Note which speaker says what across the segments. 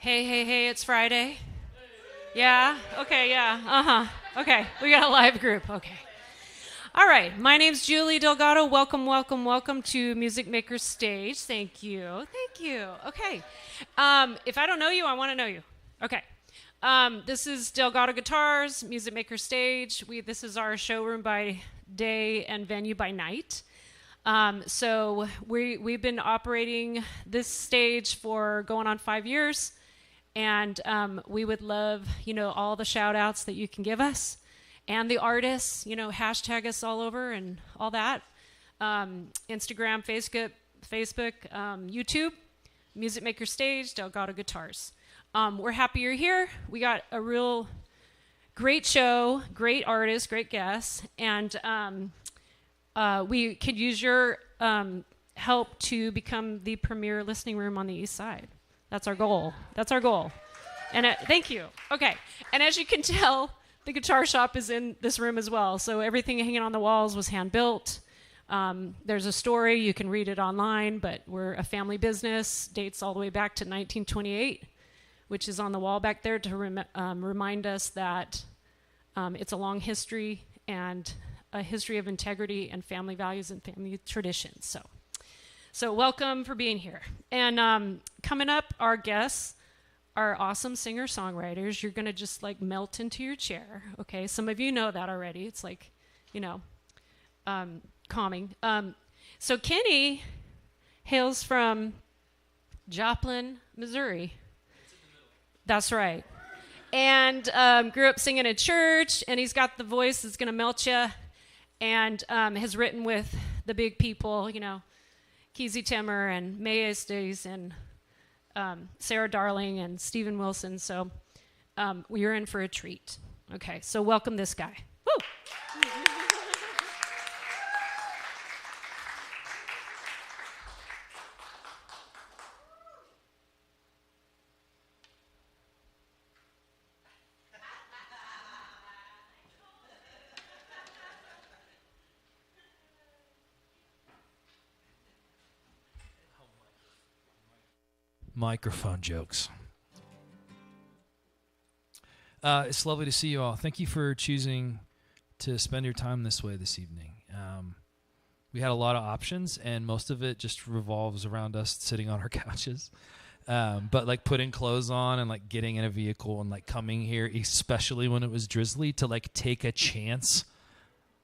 Speaker 1: Hey, it's Friday. Yeah? Okay, yeah. Uh-huh. Okay, we got a live group. Okay. All right, my name's Julie Delgado. Welcome to Music Maker Stage. Thank you. Okay. If I don't know you, I want to know you. Okay. This is Delgado Guitars, Music Maker Stage. This is our showroom by day and venue by night. So we've been operating this stage for going on 5 years, and we would love, all the shout outs that you can give us, and the artists, hashtag us all over and all that. Instagram, Facebook, YouTube, Music Maker Stage, Delgado Guitars. We're happy you're here. We got a real great show, great artists, great guests, and we could use your help to become the premier listening room on the East Side. That's our goal. And thank you. Okay. And as you can tell, the guitar shop is in this room as well. So everything hanging on the walls was hand-built. There's a story. You can read it online, but we're a family business. Dates all the way back to 1928, which is on the wall back there to remind us that it's a long history and a history of integrity and family values and family traditions. So welcome for being here. And coming up, our guests are awesome singer-songwriters. You're going to just melt into your chair. Okay, some of you know that already. It's calming. So Kenny hails from Joplin, Missouri. That's right. And grew up singing in church, and he's got the voice that's going to melt you, and has written with the big people, Keezy Timmer and Mae Estes and Sarah Darling and Stephen Wilson. So we're in for a treat. Okay, so welcome this guy. Woo!
Speaker 2: Microphone jokes. It's lovely to see you all. Thank you for choosing to spend your time this way this evening. We had a lot of options, and most of it just revolves around us sitting on our couches. But putting clothes on and getting in a vehicle and coming here, especially when it was drizzly, to take a chance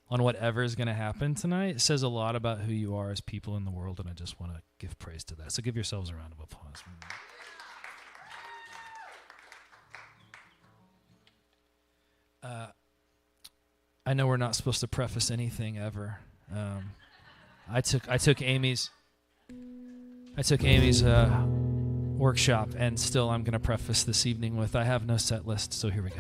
Speaker 2: on whatever is going to happen tonight, it says a lot about who you are as people in the world, and I just want to give praise to that. So give yourselves a round of applause. I know we're not supposed to preface anything ever. I took Amy's workshop, and still I'm going to preface this evening with I have no set list, so here we go.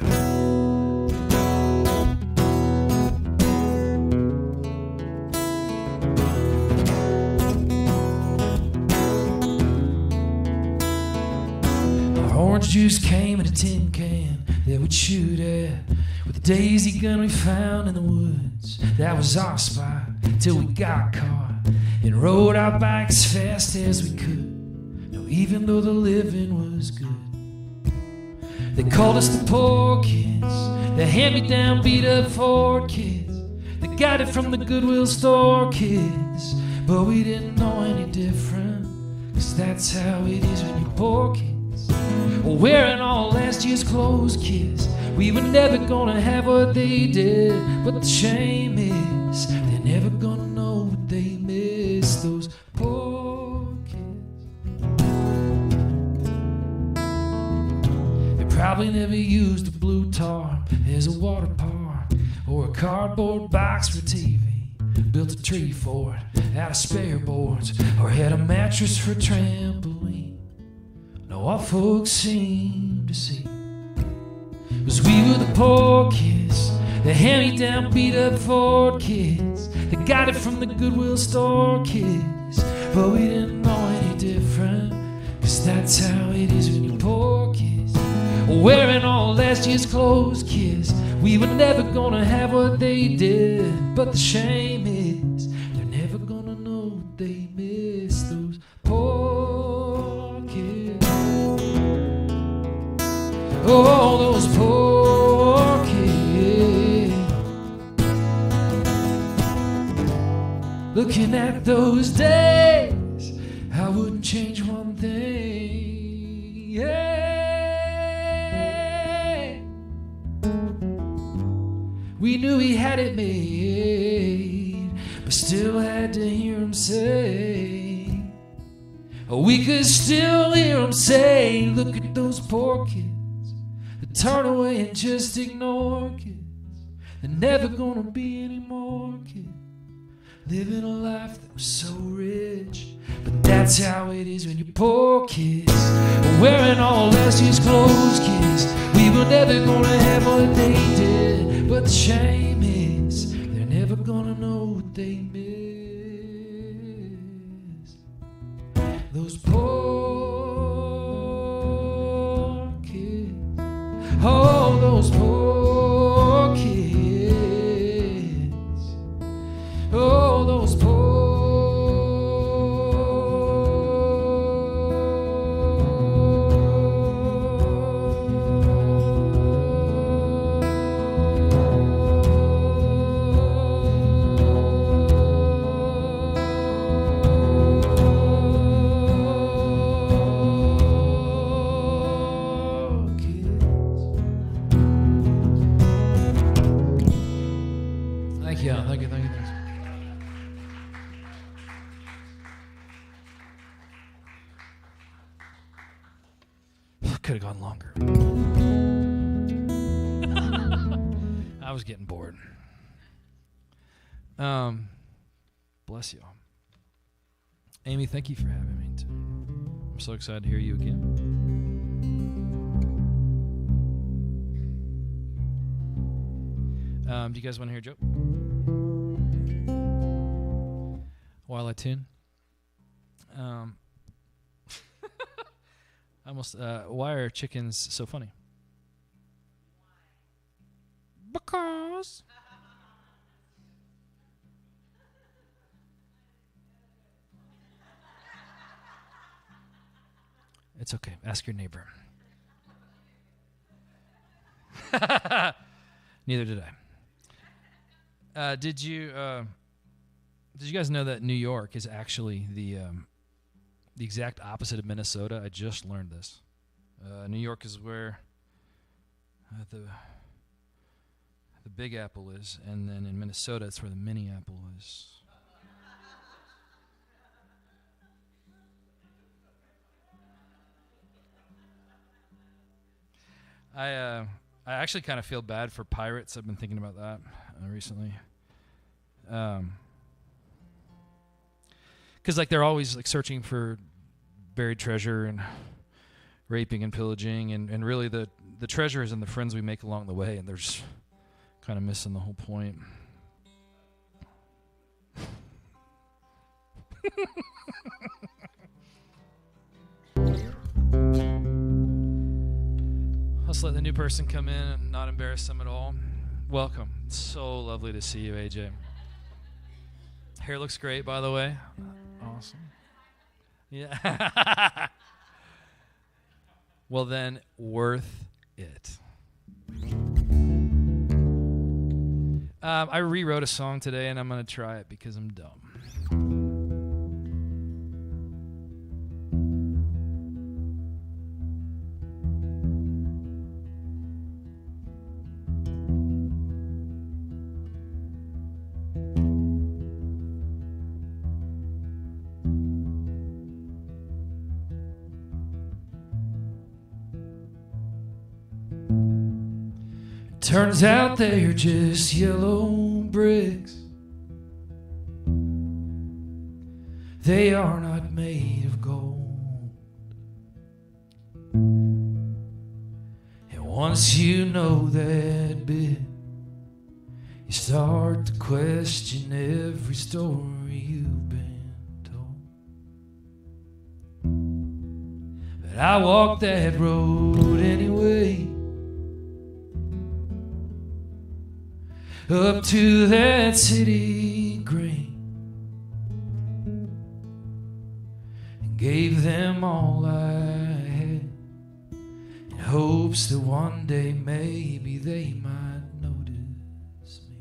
Speaker 2: Orange juice came in a tin can that we'd shoot at with a daisy gun we found in the woods. That was our spot till we got caught and rode our bikes fast as we could. No, even though the living was good, they called us the poor kids, the hand-me-down beat-up Ford kids. They got it from the Goodwill store kids, but we didn't know any different, 'cause that's how it is when you're poor kids. Wearing all last year's clothes, kids. We were never gonna have what they did, but the shame is they're never gonna know what they miss, those poor kids. They probably never used a blue tarp as a water park, or a cardboard box for TV, built a tree fort out of spare boards, or had a mattress for a trampoline. No, our folks seem to see, 'cause we were the poor kids, the hand-me-down beat-up Ford kids. They got it from the Goodwill store kids, but we didn't know any different, 'cause that's how it is when you're poor kids. Wearing all last year's clothes, kids. We were never gonna have what they did, but the shame is they're never gonna know what they miss, those poor kids. Oh, those poor kids. Looking at those days, I wouldn't change one thing. Yeah. We knew he had it made, but still had to hear him say, oh, we could still hear him say, look at those poor kids that turn away and just ignore kids. They're never gonna be any more kids living a life that was so rich. But that's how it is when you're poor kids, wearing all last year's clothes, kids. We were never gonna have what they did, but the shame is they're never gonna know what they missed. Those poor kids, oh, those poor kids, oh, those poor. Could have gone longer. I was getting bored. Bless you. Amy, thank you for having me too. I'm so excited to hear you again. Do you guys want to hear a joke? While I tune? Why are chickens so funny? Because. It's okay. Ask your neighbor. Neither did I. Did you guys know that New York is actually the exact opposite of Minnesota? I just learned this. New York is where the Big Apple is, and then in Minnesota, it's where the Mini Apple is. I actually kind of feel bad for pirates. I've been thinking about that recently. Because like they're always like searching for buried treasure and raping and pillaging, and really the treasure is in the friends we make along the way, and they're just kind of missing the whole point. Let's let the new person come in and not embarrass them at all. Welcome. It's so lovely to see you, AJ. Hair looks great, by the way. Awesome. Yeah. Well then, worth it. I rewrote a song today, and I'm going to try it because I'm dumb. Turns out they're just yellow bricks. They are not made of gold. And once you know that bit, you start to question every story you've been told. But I walked that road anyway, up to that city green, and gave them all I had, and hopes that one day maybe they might notice me.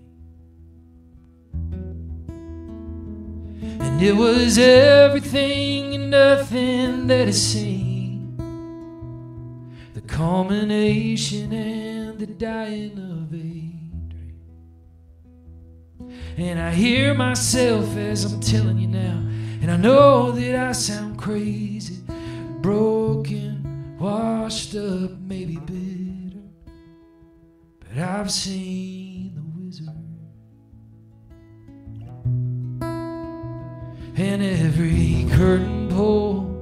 Speaker 2: And it was everything and nothing that it seemed, the culmination and the dying of a dream. And I hear myself as I'm telling you now, and I know that I sound crazy, broken, washed up, maybe bitter, but I've seen the wizard. And every curtain pull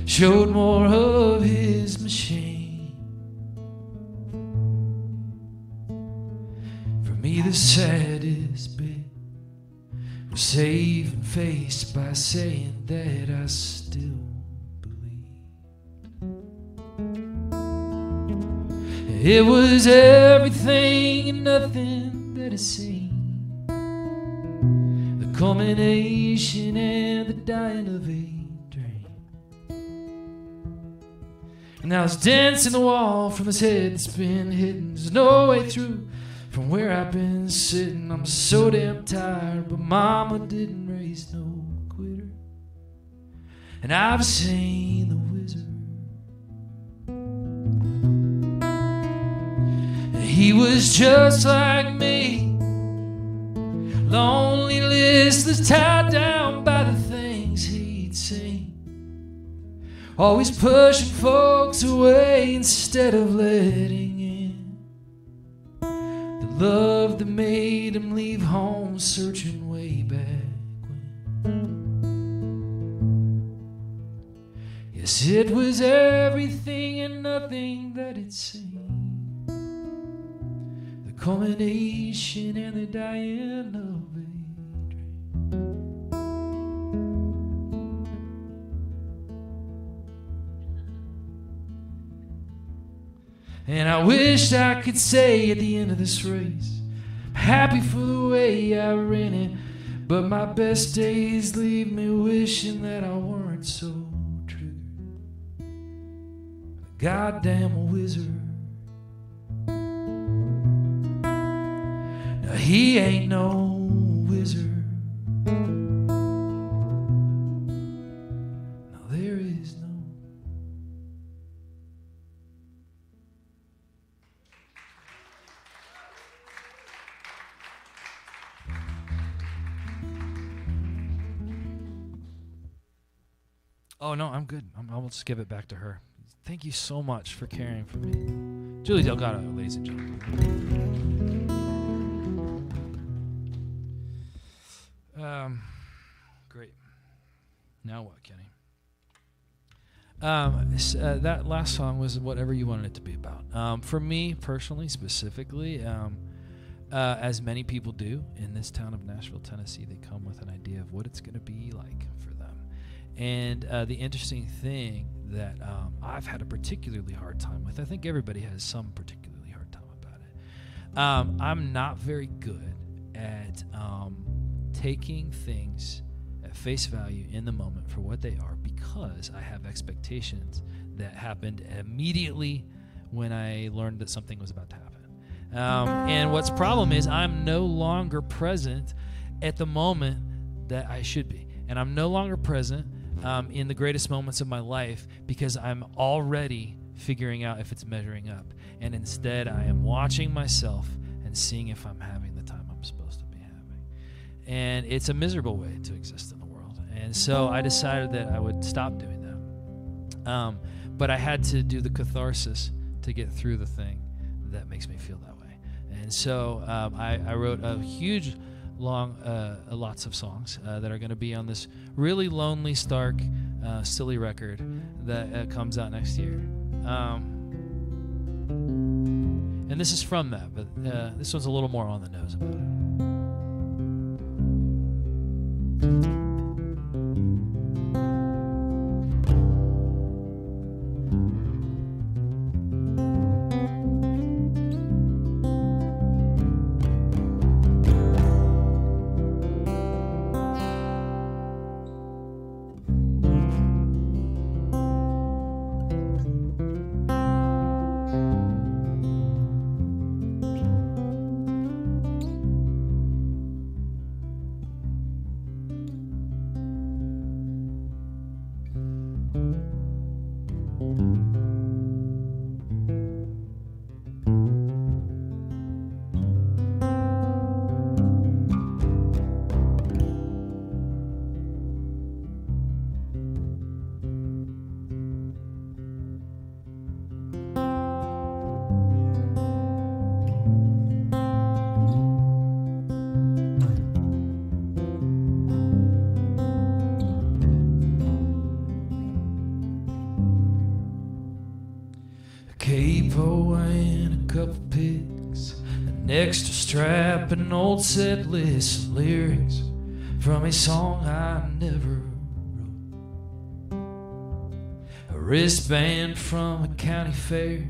Speaker 2: showed more of his machine. For me the saddest bit was saving face by saying that I still believe. It was everything and nothing that it seemed, the culmination and the dying of a dream. And I was dancing the wall from his head that's been hidden. There's no way through from where I've been sitting. I'm so damn tired, but mama didn't raise no quitter. And I've seen the wizard. And he was just like me, lonely, listless, tied down by the things he'd seen, always pushing folks away instead of letting in the love that made him leave home, searching way back when. Yes, it was everything and nothing that it seemed, the culmination and the dying of a dream. And I wished I could say at the end of this race, I'm happy for the way I ran it, but my best days leave me wishing that I weren't so triggered. A goddamn wizard. Now he ain't no wizard. No, there is no. Oh, no, I'm good. I'll just give it back to her. Thank you so much for caring for me. Judy Delgado, ladies and gentlemen. Great. Now what, Kenny? That last song was whatever you wanted it to be about. For me, personally, specifically, as many people do in this town of Nashville, Tennessee, they come with an idea of what it's going to be like for them. And the interesting thing that I've had a particularly hard time with, I think everybody has some particularly hard time about it. I'm not very good at taking things at face value in the moment for what they are, because I have expectations that happened immediately when I learned that something was about to happen. And what's problem is I'm no longer present at the moment that I should be. And I'm no longer present in the greatest moments of my life because I'm already figuring out if it's measuring up. And instead, I am watching myself and seeing if I'm having the time I'm supposed to be having. And it's a miserable way to exist in the world. And so I decided that I would stop doing that. But I had to do the catharsis to get through the thing that makes me feel that way. And so I wrote a huge lots of songs that are going to be on this really lonely, stark, silly record that comes out next year. And this is from that, but this one's a little more on the nose about it. capo and a couple picks, an extra strap, an old set list of lyrics from a song I never wrote. A wristband from a county fair,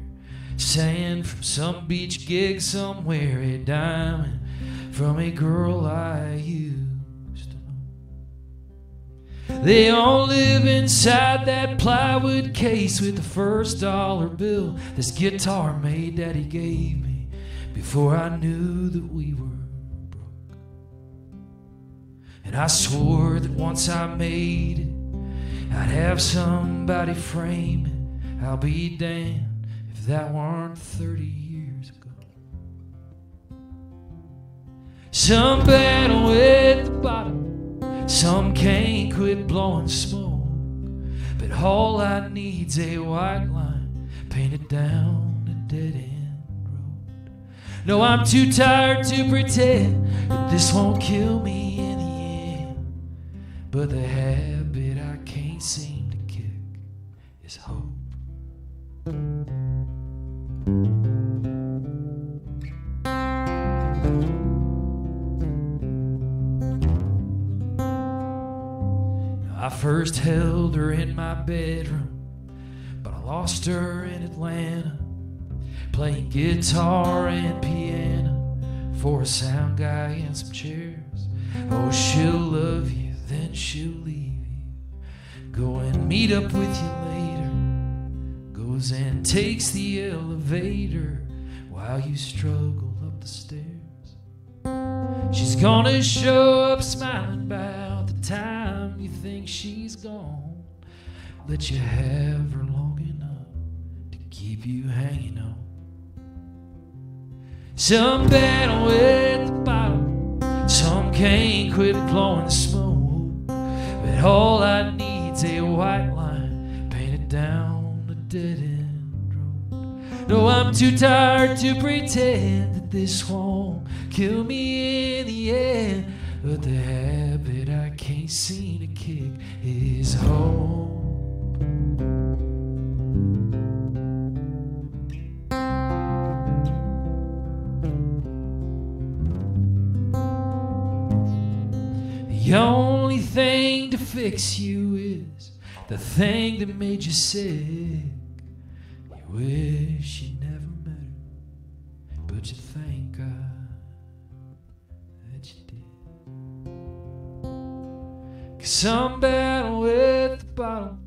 Speaker 2: sand from some beach gig somewhere, a diamond from a girl I used to know. They all live inside that plywood case with the first dollar bill this guitar made Daddy gave me before I knew that we were broke. And I swore that once I made it, I'd have somebody frame it. I'll be damned if that weren't 30 years ago. Some battle at the bottom, some can't quit blowing smoke, but all I need's a white line painted down a dead-end road. No, I'm too tired to pretend that this won't kill me in the end, but the habit I can't seem to kick is hope. I first held her in my bedroom, but I lost her in Atlanta, playing guitar and piano for a sound guy and some chairs. Oh, she'll love you, then she'll leave you, go and meet up with you later, goes and takes the elevator while you struggle up the stairs. She's gonna show up smiling about the time you think she's gone, let you have her long enough to keep you hanging on. Some battle at the bottom, some can't quit blowing smoke, but all I need's a white line painted down a dead-end road. No, I'm too tired to pretend that this won't kill me in the end, but the habit I can't seem to kick is hope. The only thing to fix you is the thing that made you sick. You wish you never met her, but you thank God that you did. 'Cause some battle at the bottom,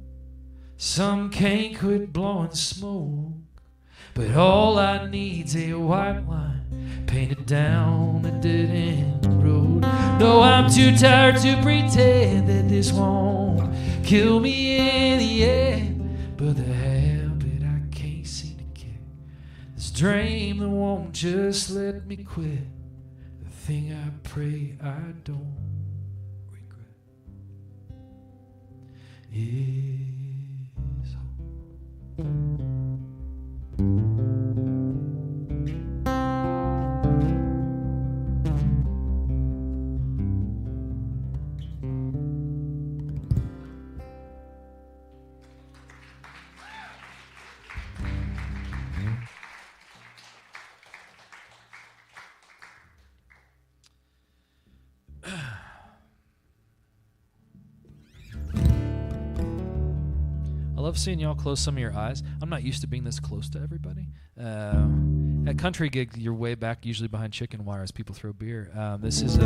Speaker 2: some can't quit blowing smoke, but all I need's a white line painted down a dead-end road. No, I'm too tired to pretend that this won't kill me in the end, but the habit I can't seem to kick, this dream that won't just let me quit, the thing I pray I don't regret is hope.
Speaker 3: I love seeing y'all close some of your eyes. I'm not used to being this close to everybody. At country gigs, you're way back, usually behind chicken wire as people throw beer. This is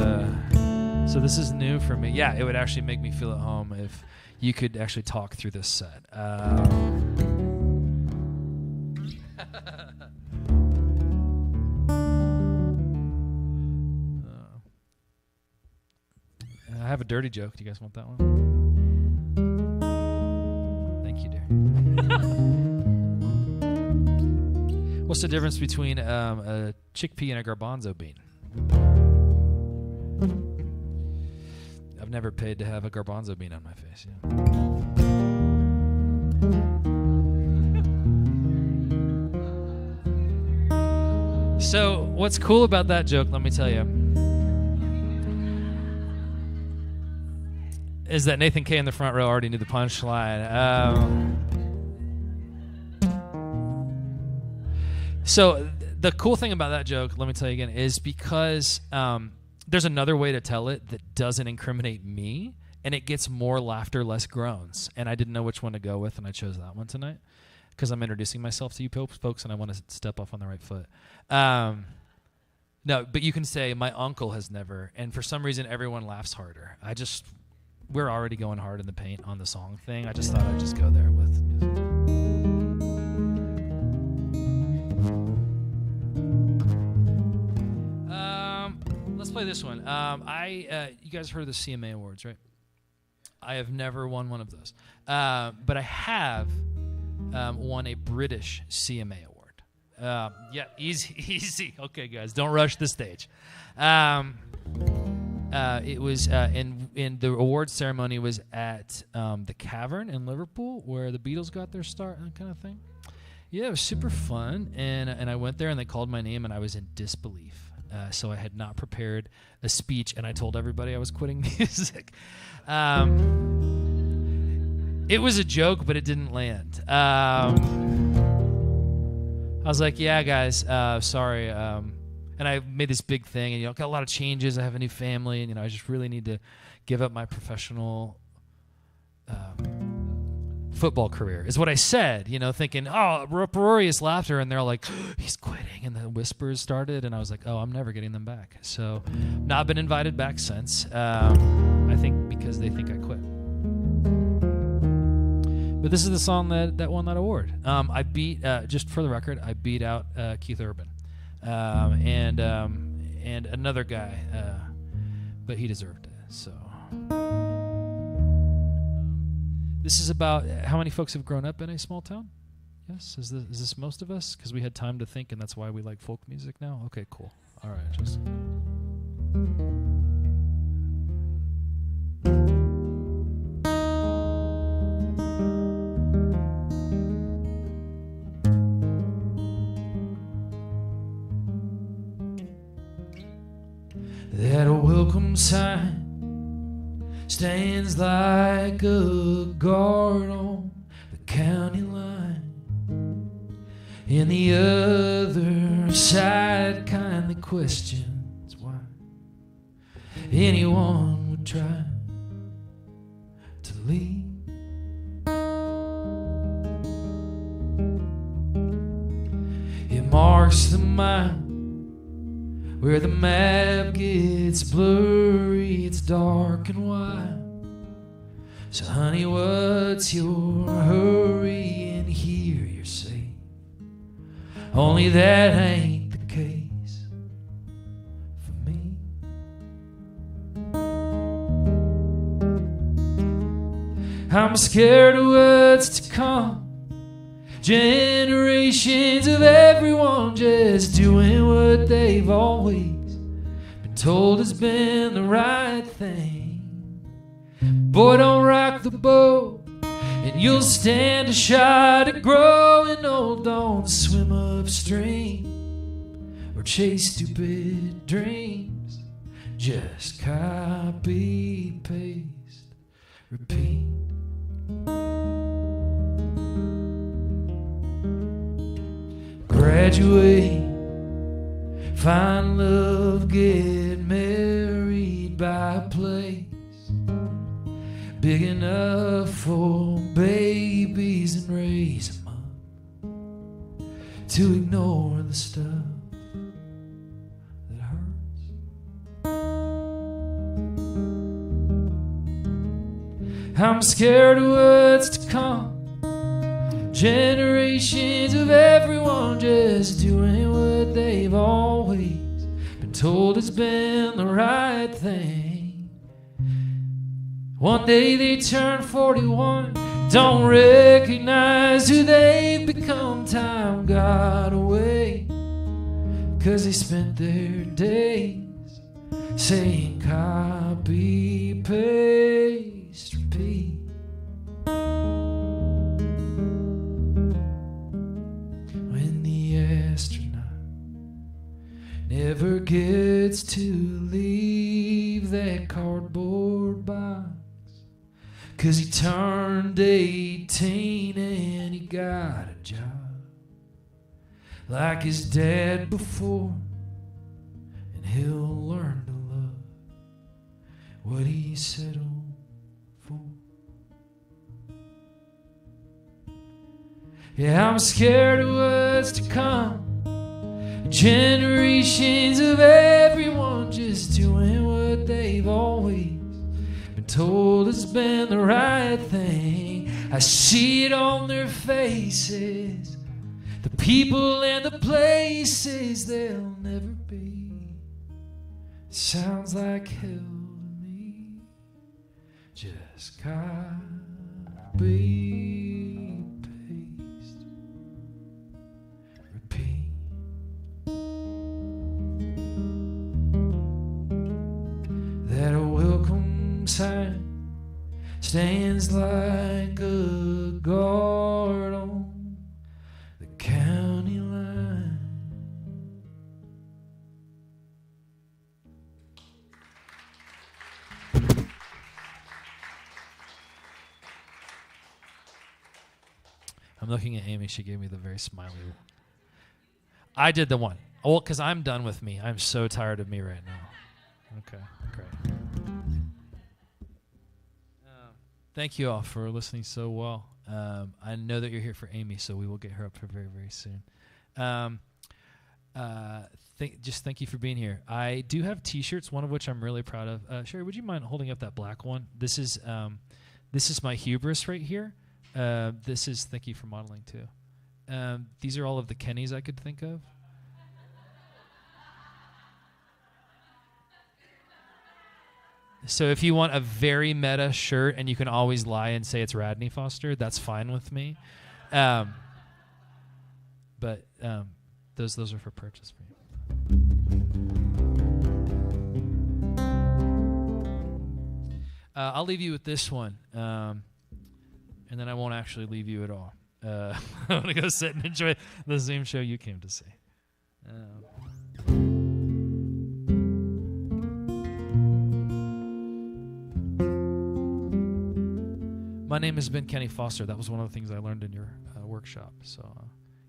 Speaker 3: new for me. Yeah, it would actually make me feel at home if you could actually talk through this set. I have a dirty joke. Do you guys want that one? What's the difference between a chickpea and a garbanzo bean? I've never paid to have a garbanzo bean on my face. Yeah. So what's cool about that joke, let me tell you, is that Nathan K in the front row already knew the punchline. So the cool thing about that joke, let me tell you again, is because there's another way to tell it that doesn't incriminate me, and it gets more laughter, less groans. And I didn't know which one to go with, and I chose that one tonight because I'm introducing myself to you folks, and I want to step off on the right foot. No, but you can say, my uncle has never, and for some reason, everyone laughs harder. We're already going hard in the paint on the song thing. I just thought I'd just go there with music. Let's play this one. You guys heard of the CMA Awards, right? I have never won one of those. But I have won a British CMA Award. Yeah, easy. Okay, guys, don't rush the stage. It was in the awards ceremony was at the Cavern in Liverpool, where the Beatles got their start, that kind of thing. Yeah, it was super fun, and I went there, and they called my name, and I was in disbelief. So I had not prepared a speech, and I told everybody I was quitting music. It was a joke, but it didn't land. I was like, yeah, guys, sorry. And I made this big thing, and got a lot of changes. I have a new family, and I just really need to give up my professional football career, is what I said, thinking, oh, uproarious laughter, and they're like, he's quitting, and the whispers started, and I was like, oh, I'm never getting them back. So not been invited back since, I think because they think I quit. But this is the song that won that award. I beat, just for the record, I beat out Keith Urban and another guy, but he deserved it. So this is about how many folks have grown up in a small town? Yes? Is this most of us? Because we had time to think, and that's why we like folk music now? Okay, cool. All right, just...
Speaker 2: That welcome sign stands like a guard on the county line, and the other side kindly questions why anyone would try to leave. It marks the mile where the map gets blurry, it's dark and wide. So honey, what's your hurry? And here you're safe. Only that ain't the case for me. I'm scared of what's to come. Generations of everyone just doing what they've always been told has been the right thing. Boy, don't rock the boat, and you'll stand a shot at growing old. Don't swim upstream or chase stupid dreams. Just copy, paste, repeat. Graduate, find love, get married, buy a place big enough for babies and raise them up to ignore the stuff that hurts. I'm scared of what's to come. Generations of everyone just doing what they've always been told has been the right thing. One day they turn 41, don't recognize who they've become. Time got away, 'cause they spent their days saying copy, paste, repeat. Never gets to leave that cardboard box, 'cause he turned 18 and he got a job. like his dad before, and he'll learn to love what he settled for. Yeah, I'm scared of what's to come. Generations of everyone just doing what they've always been told has been the right thing. I see it on their faces, the people and the places they'll never be. It sounds like hell to me. Just copy, paste, repeat. That a welcome sign stands like a guard on the county line.
Speaker 3: I'm looking at Amy. She gave me the very smiley. I did the one. Oh, because I'm done with me. I'm so tired of me right now. Okay, great. Thank you all for listening so well. I know that you're here for Amy, so we will get her up for very, very soon. Just thank you for being here. I do have T-shirts, one of which I'm really proud of. Sherry, would you mind holding up that black one? This is my hubris right here. Thank you for modeling too. These are all of the Kennys I could think of. So if you want a very meta shirt and you can always lie and say it's Radney Foster, that's fine with me. But those are for purchase for you. I'll leave you with this one, and then I won't actually leave you at all. I want to go sit and enjoy the Zoom show you came to see. My name has been Kenny Foster. That was one of the things I learned in your workshop. So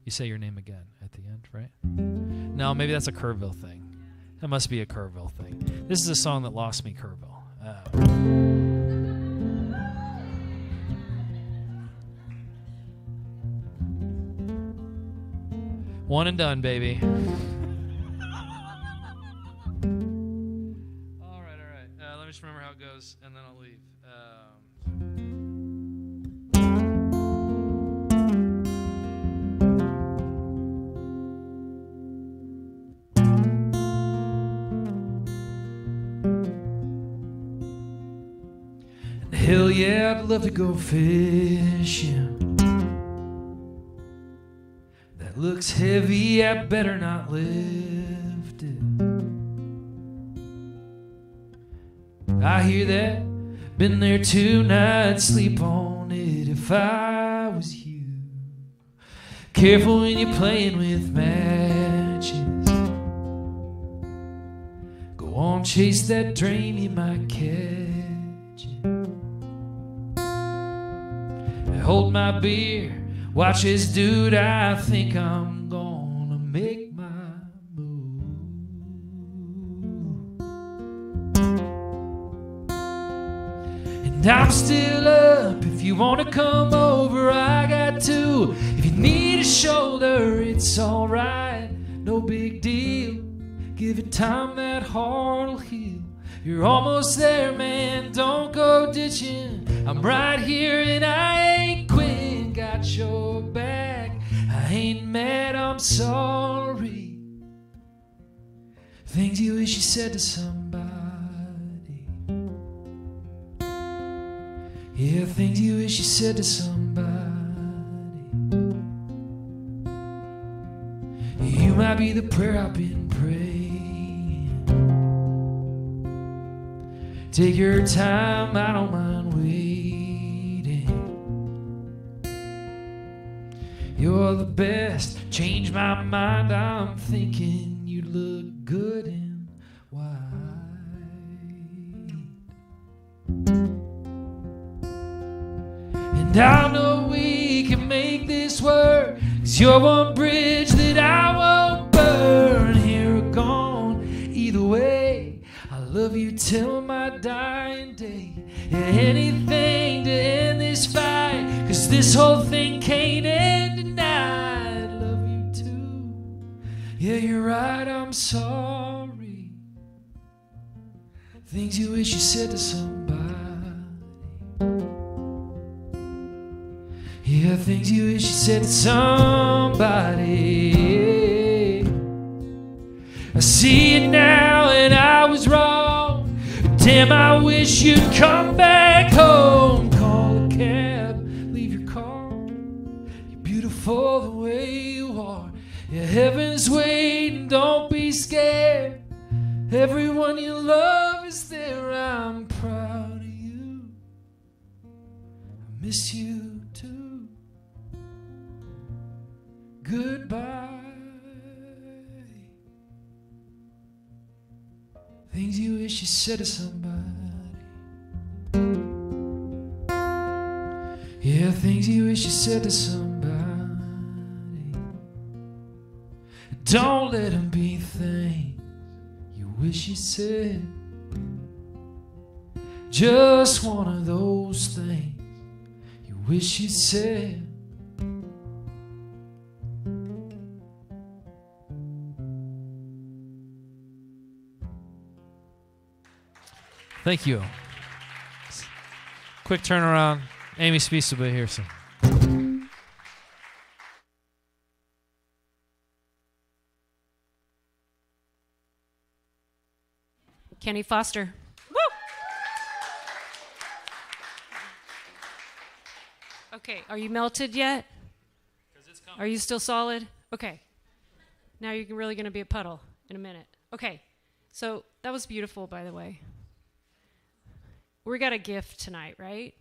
Speaker 3: you say your name again at the end, right? No, maybe that's a Kerrville thing. That must be a Kerrville thing. This is a song that lost me Kerrville. One and done, baby. All right. Let me just remember how it goes, and then I'll leave.
Speaker 2: Hell yeah, I'd love to go fishing. That looks heavy, I better not lift it. I hear that, been there 2 nights, sleep on it if I was you. Careful when you're playing with matches. Go on, chase that dream, you might catch it. Hold my beer, watch this dude, I think I'm gonna make my move. And I'm still up, if you wanna come over, I got 2. If you need a shoulder, it's alright, no big deal. Give it time, that heart'll heal. You're almost there, man, don't go ditching. I'm right here and I ain't quitting. Got your back, I ain't mad, I'm sorry. Things you wish you said to somebody. Yeah, things you wish you said to somebody. You might be the prayer I've been praying. Take your time, I don't mind waiting. You're the best, change my mind, I'm thinking you look good in white. And I know we can make this work, 'cause you're one bridge that I till my dying day. Yeah, anything to end this fight, 'cause this whole thing can't end tonight. Love you too. Yeah, you're right, I'm sorry. Things you wish you said to somebody. Yeah, things you wish you said to somebody. I see it now and I was wrong. Damn, I wish you'd come back home. Call a cab, leave your car. You're beautiful the way you are. Yeah, heaven's waiting, don't be scared. Everyone you love is there, I'm proud of you. I miss you too. Goodbye. Things you wish you said to somebody. Yeah, things you wish you said to somebody. Don't let them be things you wish you said. Just one of those things you wish you said.
Speaker 3: Thank you. Quick turnaround. Amy Speace will be here soon.
Speaker 1: Kenny Foster. Woo! Okay, are you melted yet? Are you still solid? Okay. Now you're really going to be a puddle in a minute. Okay, so that was beautiful, by the way. We got a gift tonight, right?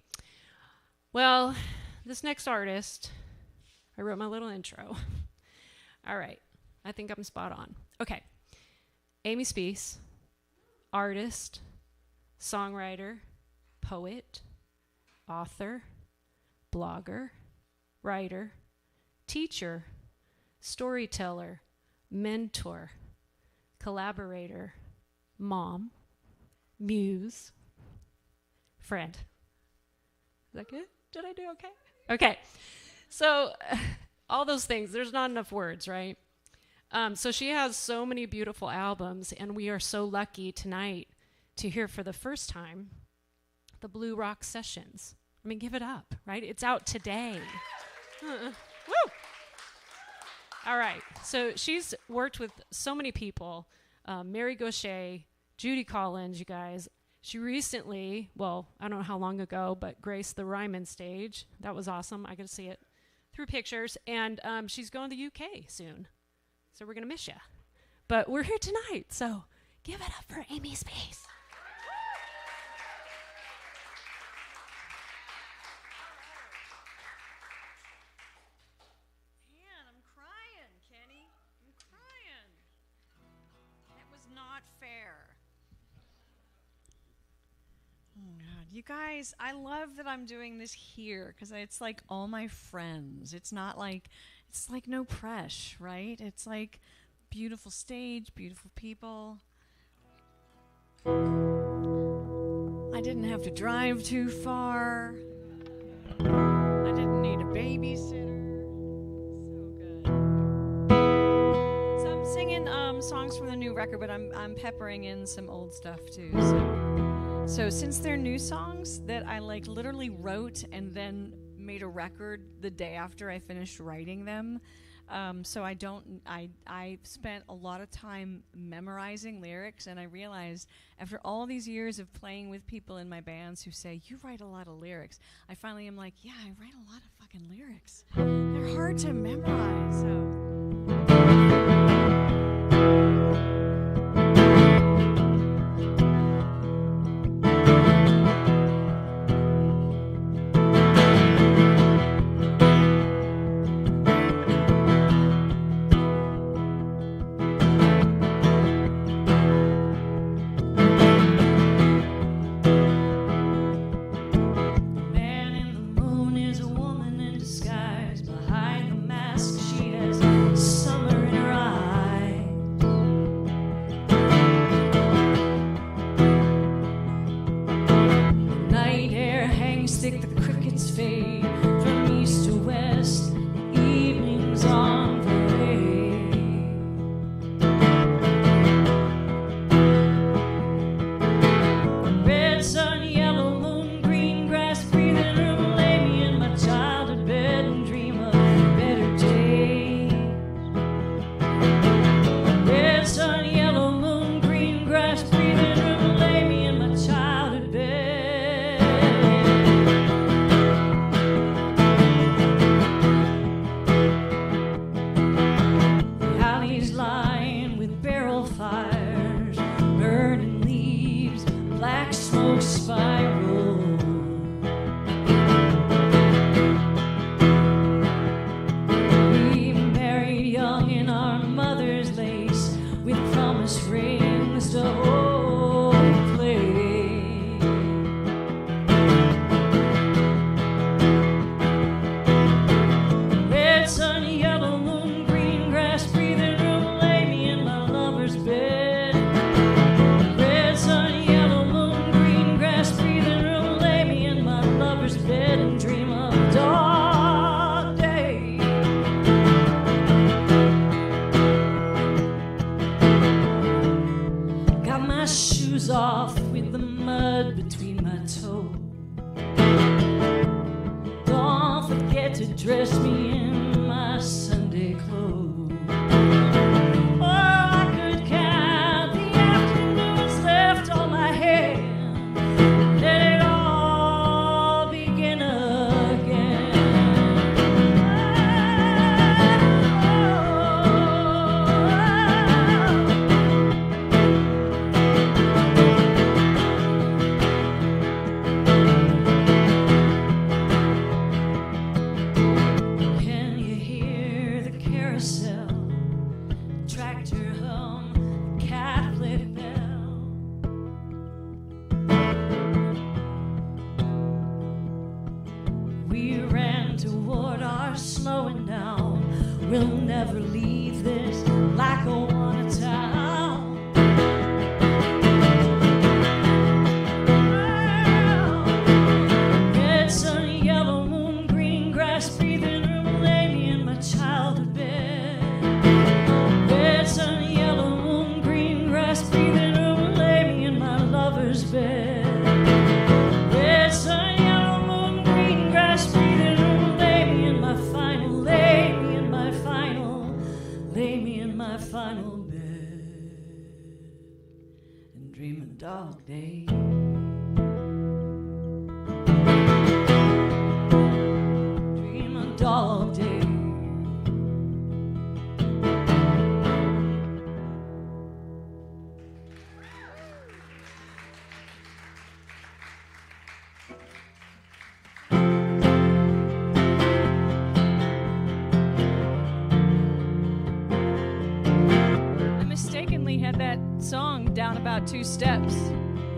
Speaker 1: Well, this next artist, I wrote my little intro. All right, I think I'm spot on. Okay, Amy Speace, artist, songwriter, poet, author, blogger, writer, teacher, storyteller, mentor, collaborator, mom, muse, friend. Is that good? Did I do okay? Okay. So all those things, there's not enough words, right? So she has so many beautiful albums, and we are so lucky tonight to hear for the first time the Blue Rock Sessions. I mean, give it up, right? It's out today. Woo! All right. So she's worked with so many people. Mary Gaucher, Judy Collins, you guys. She recently, well, I don't know how long ago, but graced the Ryman stage. That was awesome. I got to see it through pictures. And she's going to the UK soon. So we're going to miss you. But we're here tonight, so give it up for Amy Speace.
Speaker 4: Man, I'm crying, Kenny. I'm crying. That was not fair. Oh, God. You guys, I love that I'm doing this here because it's like all my friends. It's not like, it's like no press, right? It's like beautiful stage, beautiful people. I didn't have to drive too far. I didn't need a babysitter. So good. So I'm singing songs from the new record, but I'm peppering in some old stuff too. So since they're new songs that I like literally wrote and then made a record the day after I finished writing them, so I spent a lot of time memorizing lyrics, and I realized after all these years of playing with people in my bands who say, you write a lot of lyrics, I finally am like, yeah, I write a lot of fucking lyrics. They're hard to memorize, so... day, from east to west, evenings on parade. Red sun, yellow moon, green grass, breathing room, lay me in my childhood bed and dream of better days. Red sun, yellow moon, green grass, breathing room, lay me in my childhood bed. The alleys lined with barrel fires, burning leaves, black smoke spiral. We married young in our mother's lace, with promise rings to hold the place. Red sun, yellow moon, green grass, breathing room, lay me in my lover's bed. Red sun, yellow moon, green grass, breathing room, lay me in my lover's bed and dream of dark days. Got my shoes off with the mud between my toes. Don't forget to dress me in my Sunday clothes. Oh, I could count the afternoons left on my hand. Let it all begin again. Can you hear the carousel, tractor hum, Catholic bell? We ran toward our slowing down. We'll never leave this Lackawanna town. Red sun, yellow moon, green grass, breathing room, lay me in my childhood bed. Red sun, yellow moon, green grass, breathing room, lay me in my lover's bed. Red sun, yellow moon, green grass, breathing room, lay me in my final, lay me in my final, lay me in my final bed and dream of dog days. Dream of dog days.
Speaker 5: I mistakenly had that song down about 2 steps.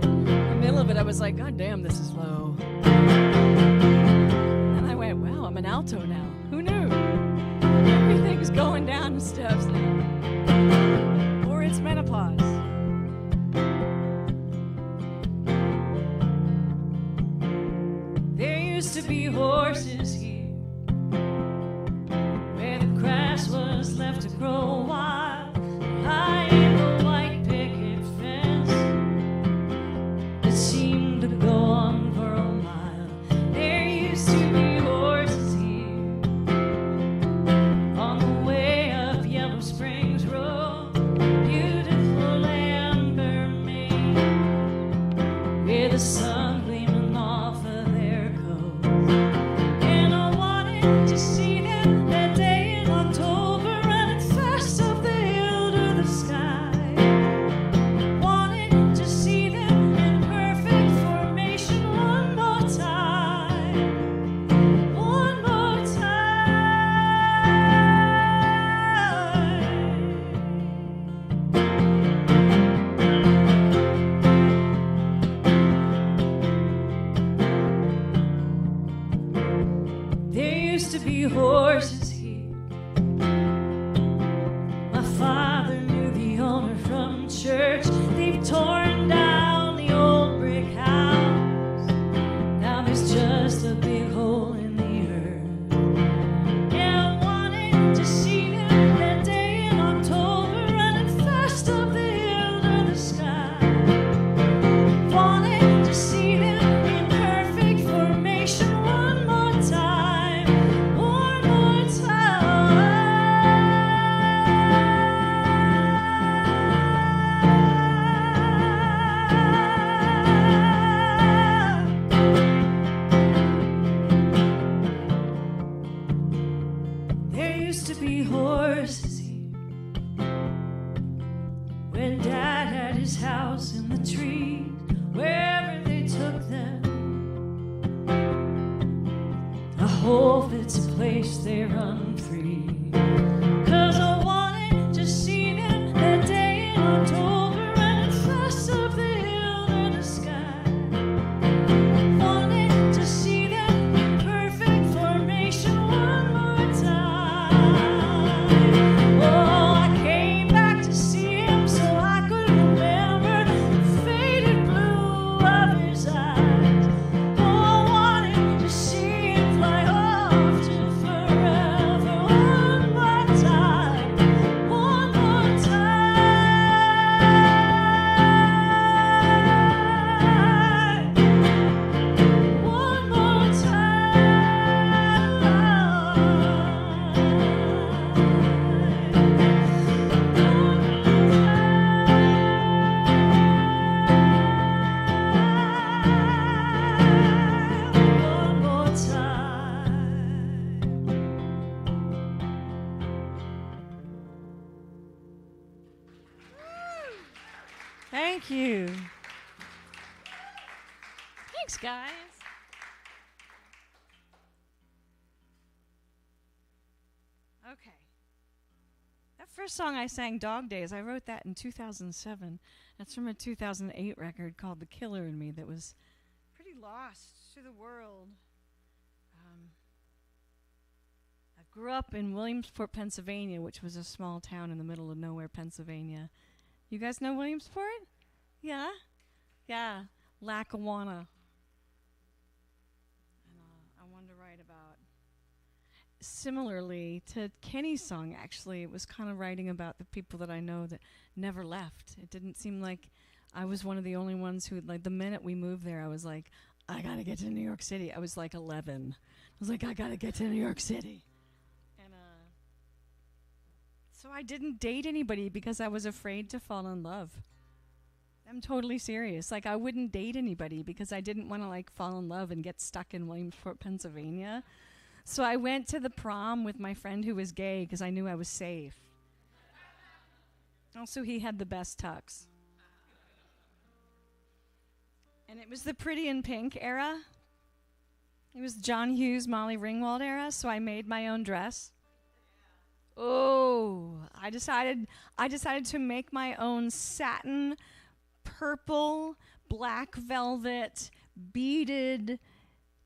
Speaker 5: In the middle of it, I was like, God damn, this is low. And I went, wow, I'm an alto now. Who knew? Everything's going down in steps now. Or it's menopause.
Speaker 4: There used to be horses here, where the grass was left to grow wild, behind the white picket fence that seemed to go on for a mile. There used to be horses here, on the way up Yellow Springs Road, beautiful amber mane, where the sun gleaming off of their coats. And I wanted to see them that day in October, running fast up the hill to the sky. Wanted to see them in perfect formation one more time. One more time. There used to be horses here. My father knew the owner from church. They've torn down the old brick house. Now there's just a big hole in
Speaker 6: used to be horses here. When Dad had his house in the trees, wherever they took them, I hope it's a place they run free. 'Cause I wanted to see them that day in October, and fast up the hill to the sky. Wanted to see them in perfect formation one more time. Oh, I came back to see him so I could remember the faded blue of his eyes. Oh, I wanted to see him fly off to forever one more time. One more time. One more time. One more time.
Speaker 5: Thank you. Thanks, guys. Okay. That first song I sang, Dog Days, I wrote that in 2007. That's from a 2008 record called The Killer in Me that was pretty lost to the world. I grew up in Williamsport, Pennsylvania, which was a small town in the middle of nowhere, Pennsylvania. You guys know Williamsport? Yeah? Yeah. Lackawanna. And I wanted to write about, similarly to Kenny's song, actually, it was kind of writing about the people that I know that never left. It didn't seem like I was one of the only ones who, like, the minute we moved there, I was like, I gotta get to New York City. I was like 11. I was like, I gotta get to New York City. And so I didn't date anybody because I was afraid to fall in love. I'm totally serious. Like, I wouldn't date anybody because I didn't want to, like, fall in love and get stuck in Williamsport, Pennsylvania. So I went to the prom with my friend who was gay because I knew I was safe. Also, he had the best tux. And it was the Pretty in Pink era. It was John Hughes, Molly Ringwald era, so I made my own dress. Oh, I decided to make my own satin, purple, black velvet, beaded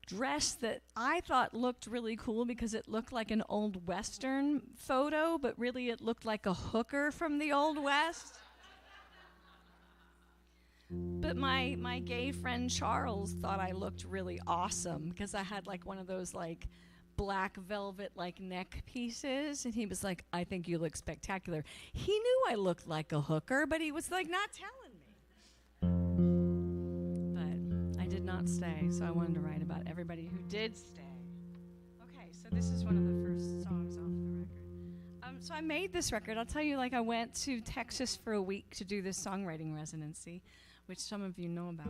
Speaker 5: dress that I thought looked really cool because it looked like an old Western photo, but really it looked like a hooker from the Old West. But my gay friend Charles thought I looked really awesome because I had like one of those like black velvet like neck pieces, and he was like, I think you look spectacular. He knew I looked like a hooker, but he was like not telling me. But I did not stay, so I wanted to write about everybody who did stay. Okay, so this is one of the first songs off the record. So I made this record. I'll tell you, like, I went to Texas for a week to do this songwriting residency, which some of you know about.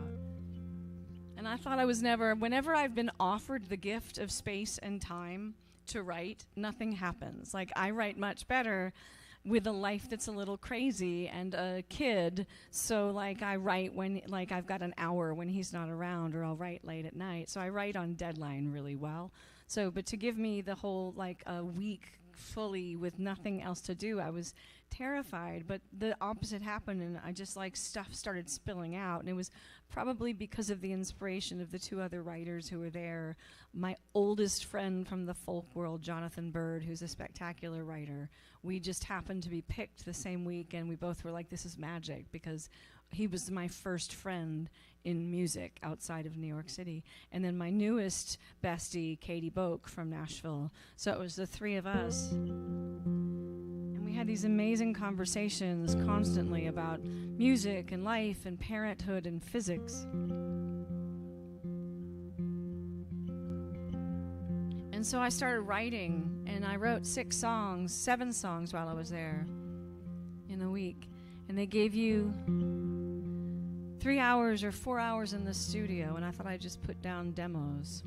Speaker 5: And I thought I was whenever I've been offered the gift of space and time to write, nothing happens. Like, I write much better with a life that's a little crazy and a kid. So, like, I write when, like, I've got an hour when he's not around, or I'll write late at night. So I write on deadline really well. So, but to give me the whole, like, a week fully with nothing else to do, I was terrified. But the opposite happened, and I just, like, stuff started spilling out. And it was probably because of the inspiration of the two other writers who were there. My oldest friend from the folk world, Jonathan Bird, who's a spectacular writer. We just happened to be picked the same week, and we both were like, this is magic, because he was my first friend in music outside of New York City. And then my newest bestie, Katie Boak from Nashville. So it was the three of us. And we had these amazing conversations constantly about music and life and parenthood and physics. And so I started writing, and I wrote 7 songs while I was there in a week. And they gave you 3 hours or 4 hours in the studio, and I thought I'd just put down demos.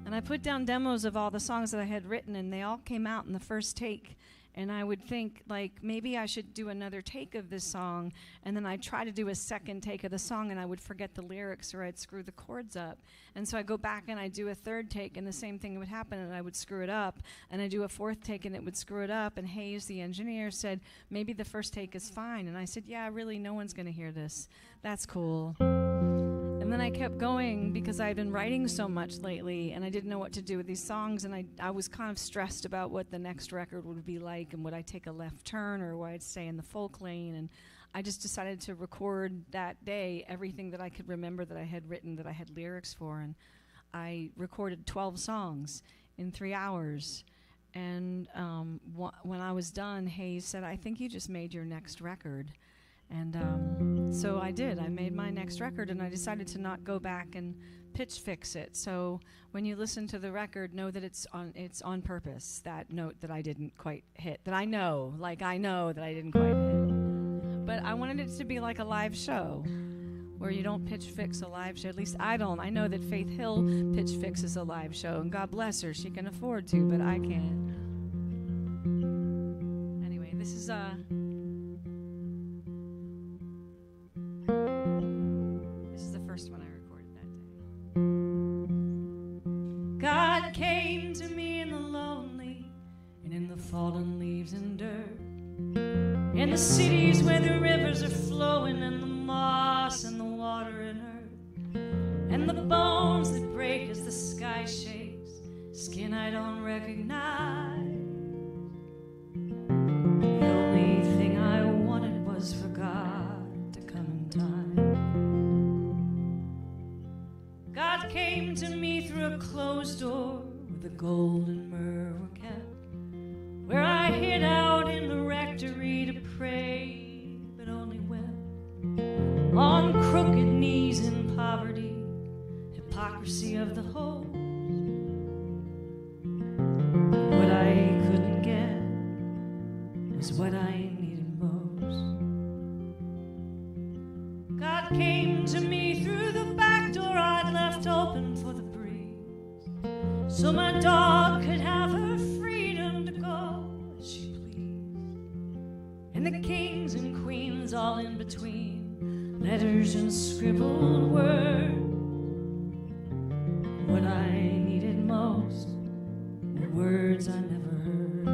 Speaker 5: And I put down demos of all the songs that I had written, and they all came out in the first take. And I would think, like, maybe I should do another take of this song. And then I'd try to do a second take of the song, and I would forget the lyrics or I'd screw the chords up. And so I'd go back and I'd do a third take, and the same thing would happen, and I would screw it up. And I'd do a fourth take, and it would screw it up. And Hayes, the engineer, said, maybe the first take is fine. And I said, yeah, really, no one's going to hear this. That's cool. And then I kept going because I had been writing so much lately, and I didn't know what to do with these songs, and I was kind of stressed about what the next record would be like, and would I take a left turn or would I stay in the folk lane. And I just decided to record that day everything that I could remember that I had written, that I had lyrics for, and I recorded 12 songs in 3 hours. And when I was done, Hayes said, I think you just made your next record. And so I did. I made my next record, and I decided to not go back and pitch fix it. So when you listen to the record, know that it's on purpose, that note that I didn't quite hit, that I know that I didn't quite hit. But I wanted it to be like a live show, where you don't pitch fix a live show. At least I don't. I know that Faith Hill pitch fixes a live show, and God bless her, she can afford to, but I can't. Anyway, this is the first one I recorded that day.
Speaker 6: God came to me in the lonely and in the fallen leaves and dirt, in the cities where the rivers are flowing and the moss and the water and earth, and the bones that break as the sky shakes, skin I don't recognize. The only thing I wanted was for God to come in time. God came to me through a closed door where the gold and myrrh were kept, where I hid out in the rectory to pray, but only wept on crooked knees in poverty, hypocrisy of the host. What I couldn't get was what I needed most. God came to me through the back door I'd left open for the breeze, so my dog could have her freedom to go as she pleased, and the kings and queens all in between, letters and scribbled words. What I needed most were words I never heard.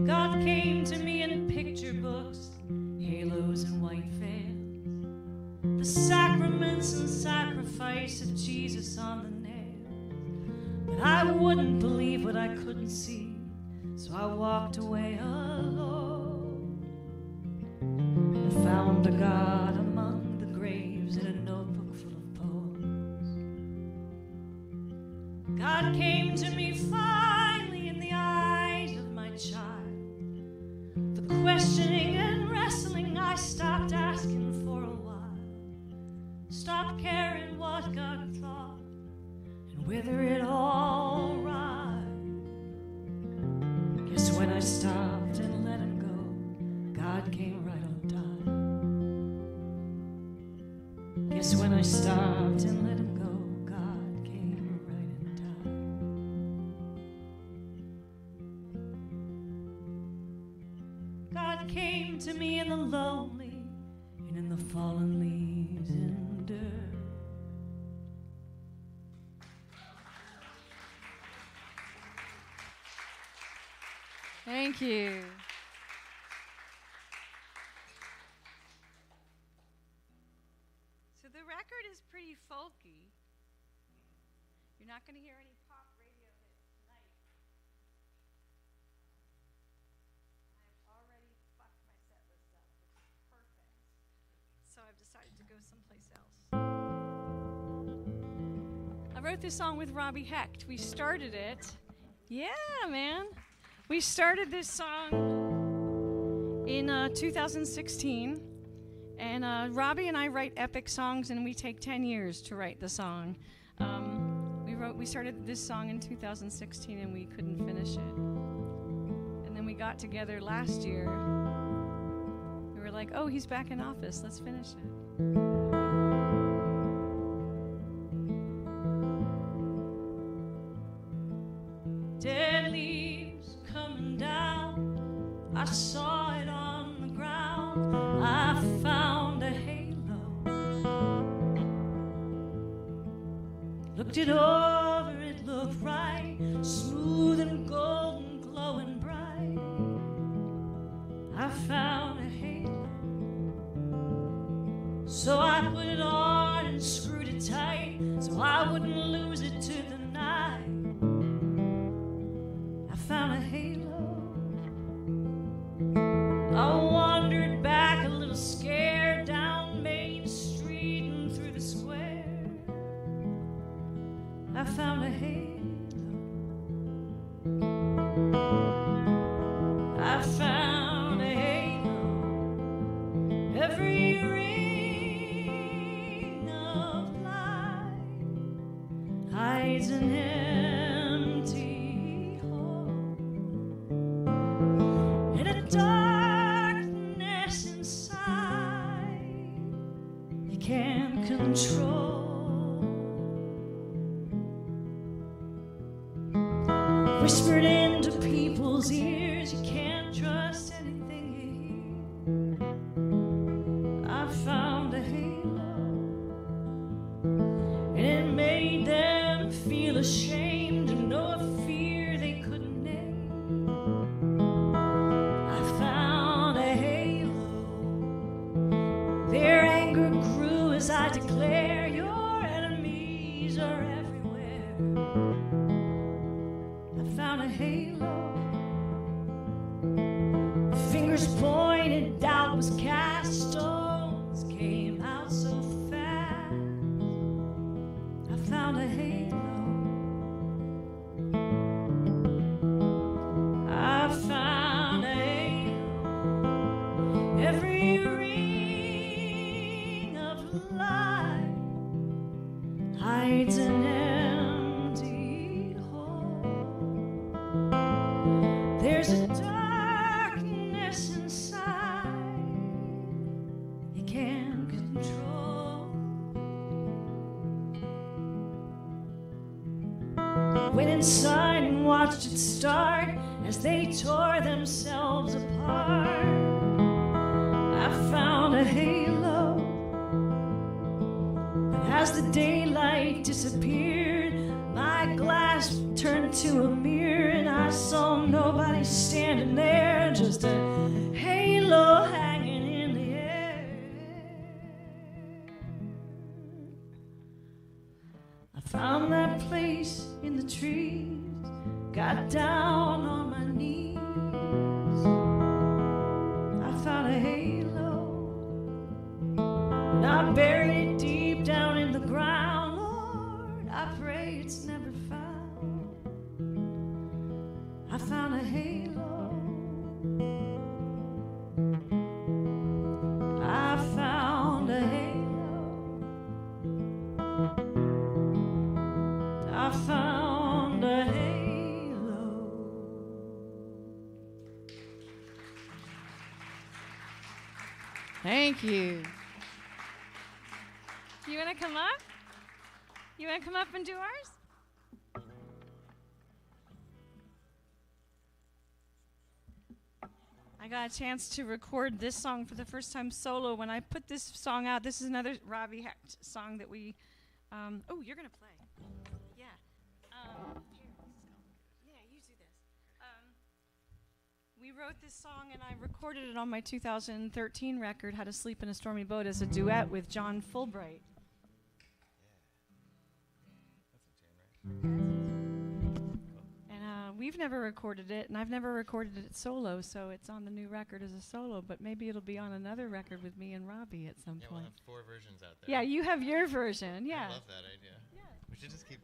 Speaker 6: God came to me in picture books, halos and white veils, the sacraments and sacrifice of Jesus on the nail. But I wouldn't believe what I couldn't see, so I walked away alone and found a God among the graves in a notebook full of poems. God came to me finally in the eyes of my child. The questioning and wrestling I stopped asking for a while, stopped caring what God thought and whether it all right. Guess when I stopped and let him go, God came right on time. Guess when I stopped and let him go, God came right in time. God came to me in the lonely and in the fallen leaves and dirt.
Speaker 5: Thank you. So the record is pretty folky. You're not going to hear any pop radio hits tonight. I've already fucked my set list up, which is perfect. So I've decided to go someplace else. I wrote this song with Robbie Hecht. We started it. Yeah, man. We started this song in 2016, and Robbie and I write epic songs, and we take 10 years to write the song. We started this song in 2016, and we couldn't finish it. And then we got together last year. We were like, oh, he's back in office. Let's finish it.
Speaker 6: I saw it on the ground. I found a halo. Looked it over, it looked right, smooth and golden, glowing bright. I found a halo. So I put it on and screwed it tight, so I wouldn't lose it to the night. I found a halo. I wandered back a little scared down Main Street and through the square. I found a halo. I found a halo. Every ring of light hides an empty hole. In a darkness inside you can't control. Whispered into people's ears, you can't trust anything you hear. I found a halo, and it made them feel ashamed to know a fear they couldn't name. I found a halo. Their anger grew as I declare, your enemies are everywhere. I found a halo. Fingers pointed, doubt was cast, stones came out so fast. I found a halo. I found a halo. Every ring of light hides an empty hole. There's a darkness inside you can't control. Went inside and watched it start as they tore themselves apart. I found a halo, but as the daylight disappeared, my glass turned to a mirror and I saw nobody standing there, just a halo hanging in the air. I found that place in the trees, got down on my knees. I found a halo, and I buried it deep down in the ground. Lord, I pray it's never found. I found a halo. I found a halo. I found a halo.
Speaker 5: Thank you. You want to come up? You want to come up and do ours? I got a chance to record this song for the first time solo. When I put this song out, this is another Robbie Hecht song that we... oh, you're going to play. Yeah. Here, let's go. Yeah, you do this. We wrote this song and I recorded it on my 2013 record, How to Sleep in a Stormy Boat, as a duet with John Fulbright. And we've never recorded it, and I've never recorded it solo, so it's on the new record as a solo, but maybe it'll be on another record with me and Robbie at some
Speaker 7: Yeah,
Speaker 5: point.
Speaker 7: we'll have 4 versions out there.
Speaker 5: Yeah, you have your version, yeah.
Speaker 7: I love that idea.
Speaker 5: Yeah.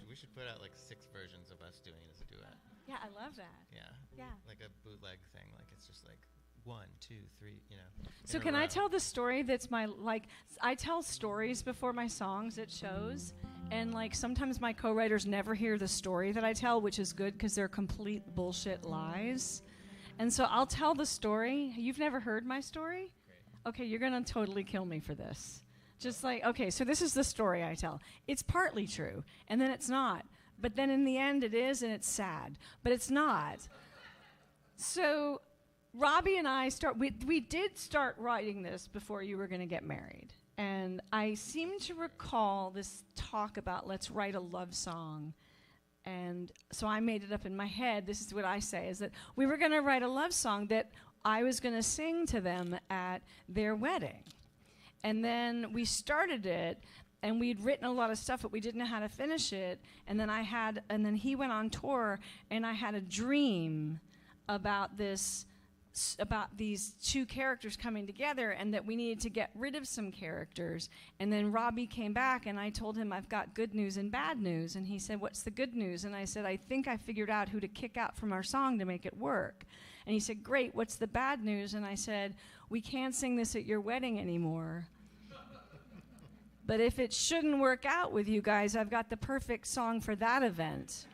Speaker 7: We should put out like 6 versions of us doing it as a duet.
Speaker 5: Yeah, I love that.
Speaker 7: Yeah.
Speaker 5: Yeah.
Speaker 7: Like a bootleg thing. Like it's just like 1, 2, 3, you know.
Speaker 5: So
Speaker 7: in a
Speaker 5: can I
Speaker 7: row.
Speaker 5: tell the story that's my, like, I tell stories before my songs at shows, and like sometimes my co-writers never hear the story that I tell, which is good because they're complete bullshit lies. And so I'll tell the story. You've never heard my story?
Speaker 7: Great.
Speaker 5: Okay, you're going to totally kill me for this. Just like, okay, so this is the story I tell. It's partly true, and then it's not. But then in the end it is, and it's sad. But it's not. So Robbie and I we did start writing this before you were going to get married. And I seem to recall this talk about let's write a love song. And so I made it up in my head. This is what I say, is that we were going to write a love song that I was going to sing to them at their wedding. And then we started it, and we'd written a lot of stuff, but we didn't know how to finish it. And then he went on tour, and I had a dream about these two characters coming together, and that we needed to get rid of some characters. And then Robbie came back, and I told him, I've got good news and bad news. And he said, what's the good news? And I said, I think I figured out who to kick out from our song to make it work. And he said, great, what's the bad news? And I said, we can't sing this at your wedding anymore. But if it shouldn't work out with you guys, I've got the perfect song for that event.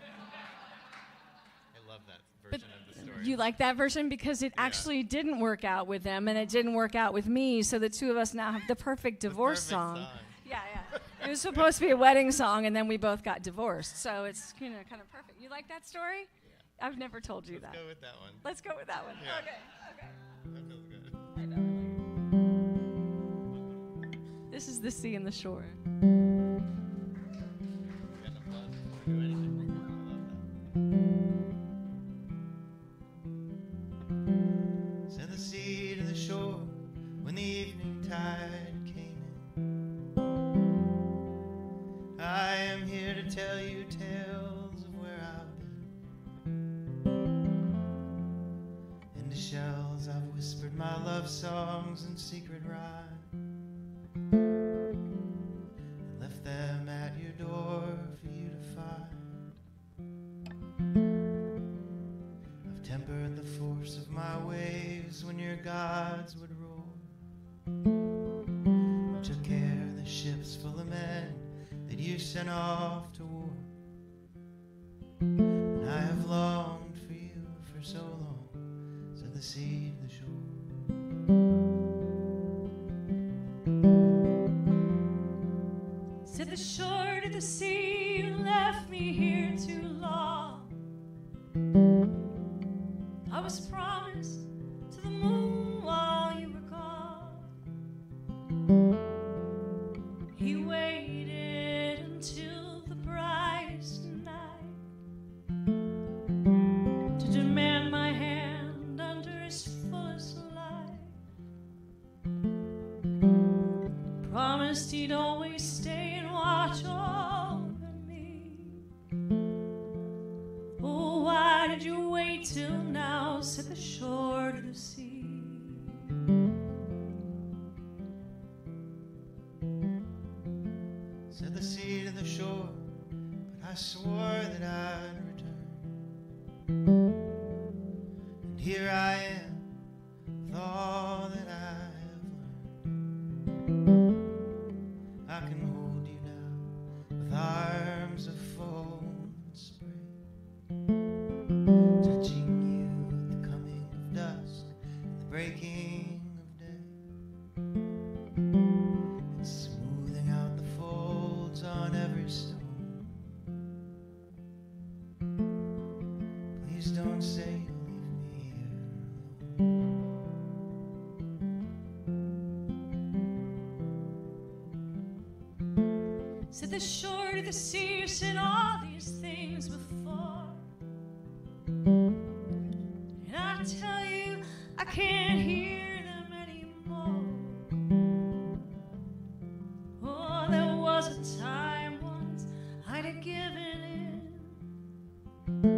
Speaker 7: I love that version of the story.
Speaker 5: You like that version? Because it actually didn't work out with them, and it didn't work out with me, so the two of us now have the perfect divorce song. Yeah. It was supposed to be a wedding song, and then we both got divorced, so it's kind of perfect. You like that story? Yeah. I've never told you that.
Speaker 7: Let's go with that one.
Speaker 5: Let's go with that one.
Speaker 7: Yeah.
Speaker 5: Okay.
Speaker 7: That feels good.
Speaker 5: I know. This is the sea and the shore.
Speaker 7: We got enough blood to do anything. I love that. Send the sea to the shore when the evening tide came in. I am here to tell you tales of where I've been. Into shells I've whispered my love songs and secret rhymes. Them at your door for you to find. I've tempered the force of my waves when your gods would roar. Took care of the ships full of men that you sent off to war. And I have longed for you for so long, said the sea to the shore.
Speaker 6: To the shore, to the sea, you left me here too long. I was promised to the moon while you were gone. He waited until the brightest night to demand my hand under his fullest light. Promised he'd always stay watch over me. Oh, why did you wait till now? Said the shore to the sea.
Speaker 7: Said the sea to the shore, but I swore that I'd return. And here I am, with all that I have learned. I can hold you now with arms of foam and spray, touching you at the coming of dusk and the breaking of day, and smoothing out the folds on every stone. Please don't say you'll leave me here alone.
Speaker 6: Said the shore to the sea, you said all these things before. And I tell you, I can't hear them anymore. Oh, there was a time once I'd have given in.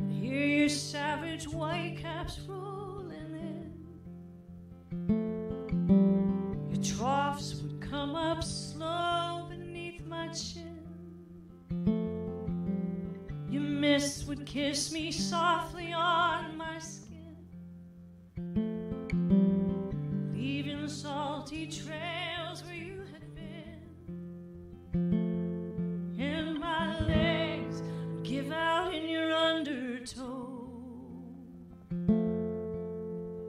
Speaker 6: Hear your savage white caps rolling in. Your troughs would come up slow beneath my chin. Your mist would kiss me softly on my skin, leaving salty trails where you had been. And my legs would give out in your undertow.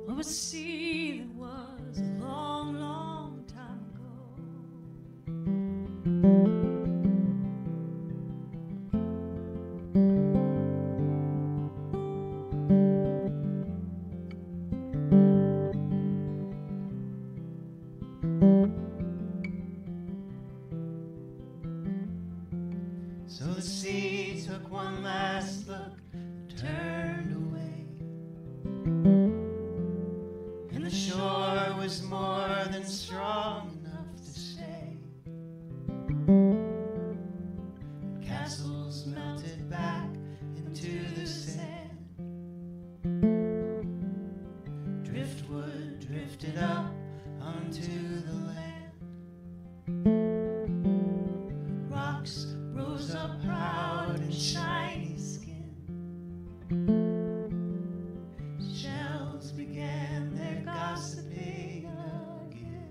Speaker 6: I would see that was a long, long time ago.
Speaker 7: So the sea took one last look and turned away. And the shore was more than strong enough to stay. Castles melted back into the sand. Driftwood drifted up onto the land. Rocks rose up proud and shiny skin. Shells began their gossiping again.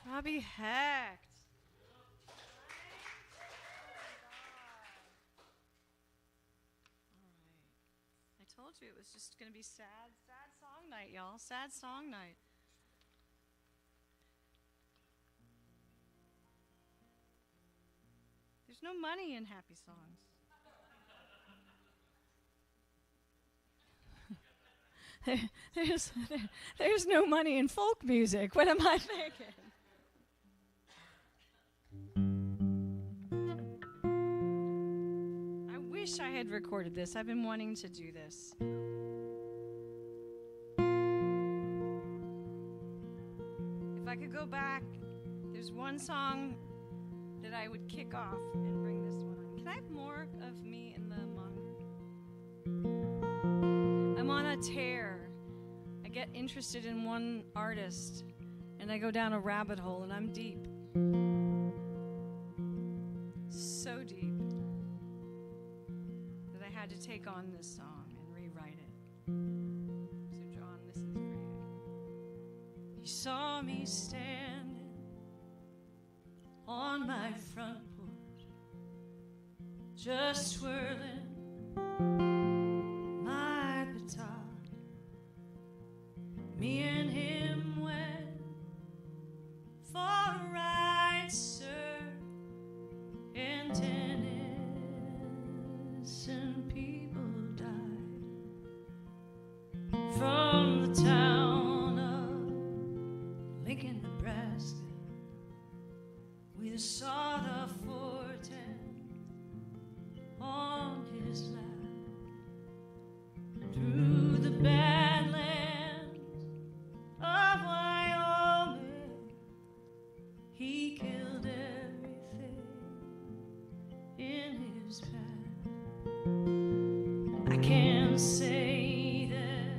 Speaker 5: Robbie Hecht. I told you it was just going to be sad song night, y'all. Sad song night. There's no money in happy songs. There's no money in folk music. What am I thinking? I wish I had recorded this. I've been wanting to do this. If I could go back, there's one song that I would kick off and bring this one on. Can I have more of me in the monitor? I'm on a tear. I get interested in one artist, and I go down a rabbit hole, and I'm deep. So deep that I had to take on this song and rewrite it. So John, this is for you. You saw me standing on my front porch, just swirling my baton. Me and him went for a ride, sir, and 10 innocent people died. From the town of Lincoln, Nebraska, we saw the 410 on his lap. Through the badlands of Wyoming, he killed everything in his path. I can't say that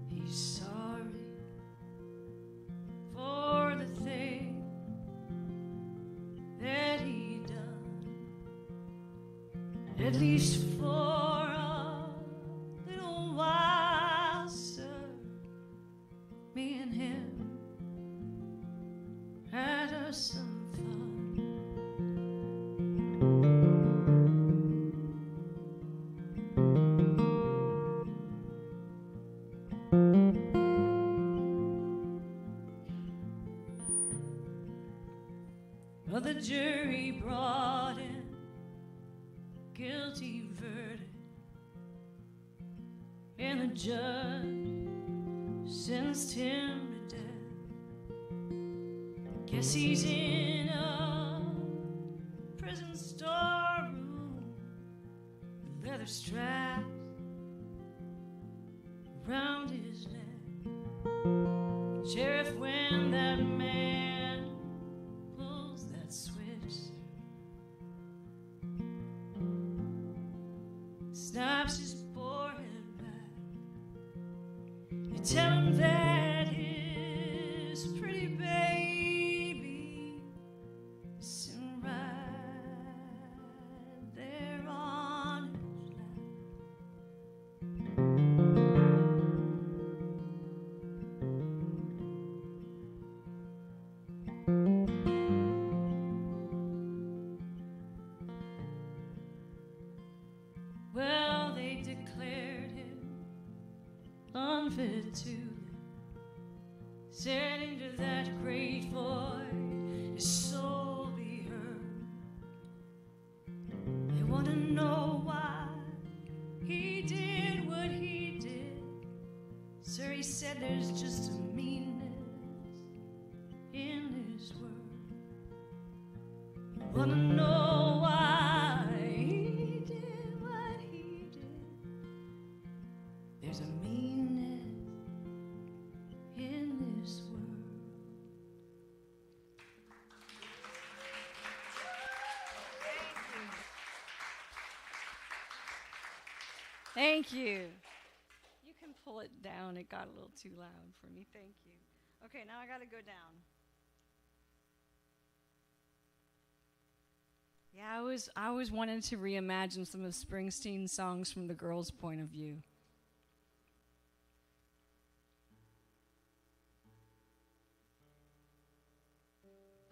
Speaker 5: he's sorry for the thing that he done, at least for a little while, sir. Me and him had us some fun. Well, the jury brought in guilty verdict, and the judge sentenced him to death. Guess he's in a prison storeroom with leather straps around his neck. Sheriff, when that man pulls that switch, snaps his forehead back, you tell him that his pretty baby is sitting right there on his lap. Well, they declared him unfit to live,
Speaker 6: Wanna know why he did what he did. There's a meanness in this world.
Speaker 5: Thank you. You can pull it down. It got a little too loud for me. Thank you. Okay, now I got to go down. Yeah, I always wanted to reimagine some of Springsteen's songs from the girls' point of view.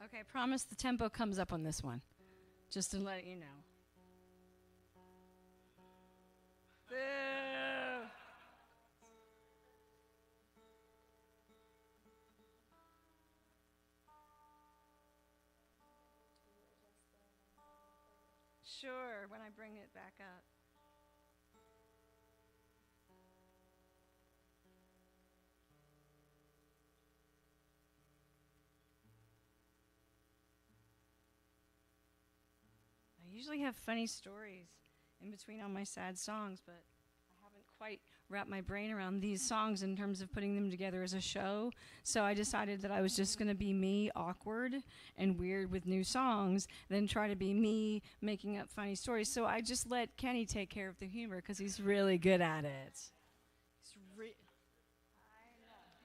Speaker 5: Okay, I promise the tempo comes up on this one, just to let you know. Boo! Sure, when I bring it back up. I usually have funny stories in between all my sad songs, but I haven't quite wrapped my brain around these songs in terms of putting them together as a show. So I decided that I was just going to be me, awkward and weird with new songs, then try to be me making up funny stories. So I just let Kenny take care of the humor because he's really good at it.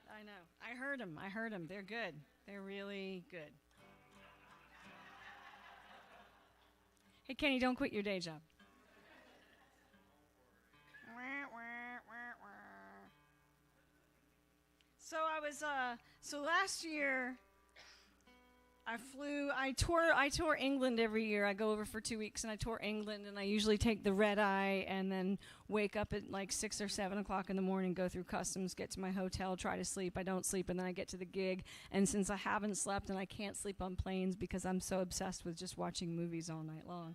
Speaker 5: I know. I heard him. They're good. They're really good. Hey, Kenny, don't quit your day job. So last year I tour England every year. I go over for 2 weeks and I tour England, and I usually take the red eye and then wake up at like 6 or 7 o'clock in the morning, go through customs, get to my hotel, try to sleep. I don't sleep, and then I get to the gig. And since I haven't slept and I can't sleep on planes because I'm so obsessed with just watching movies all night long,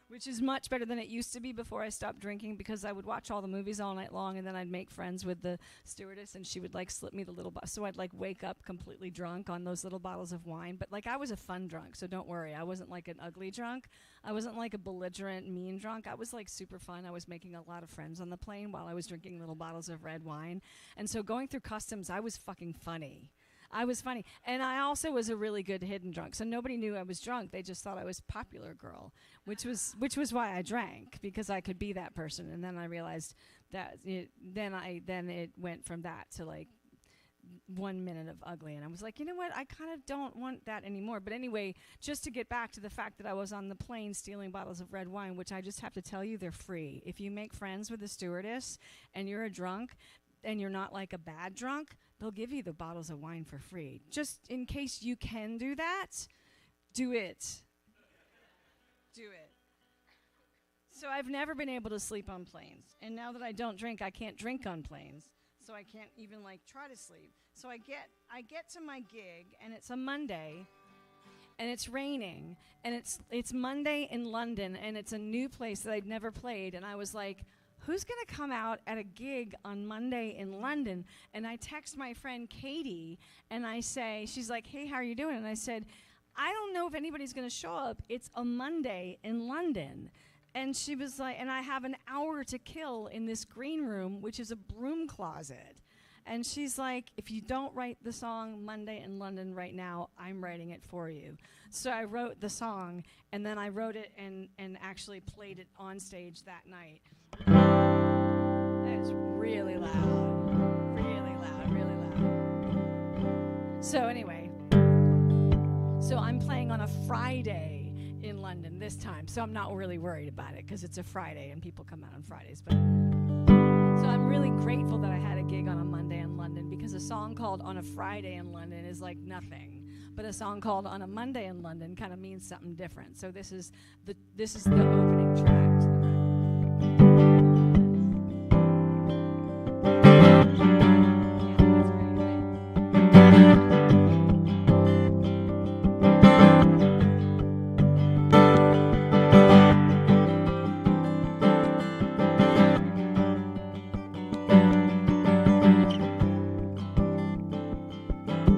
Speaker 5: which is much better than it used to be before I stopped drinking, because I would watch all the movies all night long, and then I'd make friends with the stewardess, and she would like slip me the little so I'd like wake up completely drunk on those little bottles of wine. But like I was a fun drunk, so don't worry. I wasn't like an ugly drunk. I wasn't like a belligerent, mean drunk. I was like super fun. I was making a lot of friends on the plane while I was drinking little bottles of red wine. And so going through customs, I was fucking funny. I was funny. And I also was a really good hidden drunk. So nobody knew I was drunk. They just thought I was popular girl, which was why I drank, because I could be that person. And then I realized that then it went from that to like 1 minute of ugly. And I was like, you know what? I kind of don't want that anymore. But anyway, just to get back to the fact that I was on the plane stealing bottles of red wine, which I just have to tell you, they're free. If you make friends with the stewardess and you're a drunk and you're not like a bad drunk, they'll give you the bottles of wine for free. Just in case you can do that, do it. Do it. So I've never been able to sleep on planes. And now that I don't drink, I can't drink on planes. So I can't even like try to sleep. So I get to my gig, and it's a Monday, and it's raining, and it's Monday in London, and it's a new place that I'd never played. And I was like, who's going to come out at a gig on Monday in London? And I text my friend Katie, and I say, she's like, hey, how are you doing? And I said, I don't know if anybody's going to show up. It's a Monday in London. And she was like, and I have an hour to kill in this green room, which is a broom closet. And she's like, if you don't write the song Monday in London right now, I'm writing it for you. So I wrote the song, and then I wrote it and actually played it on stage that night. It's really loud. Really loud, really loud. So anyway, so I'm playing on a Friday in London this time, so I'm not really worried about it because it's a Friday and people come out on Fridays. But so I'm really grateful that I had a gig on a Monday in London, because a song called On a Friday in London is like nothing, but a song called On a Monday in London kind of means something different. So this is the opening track to the record.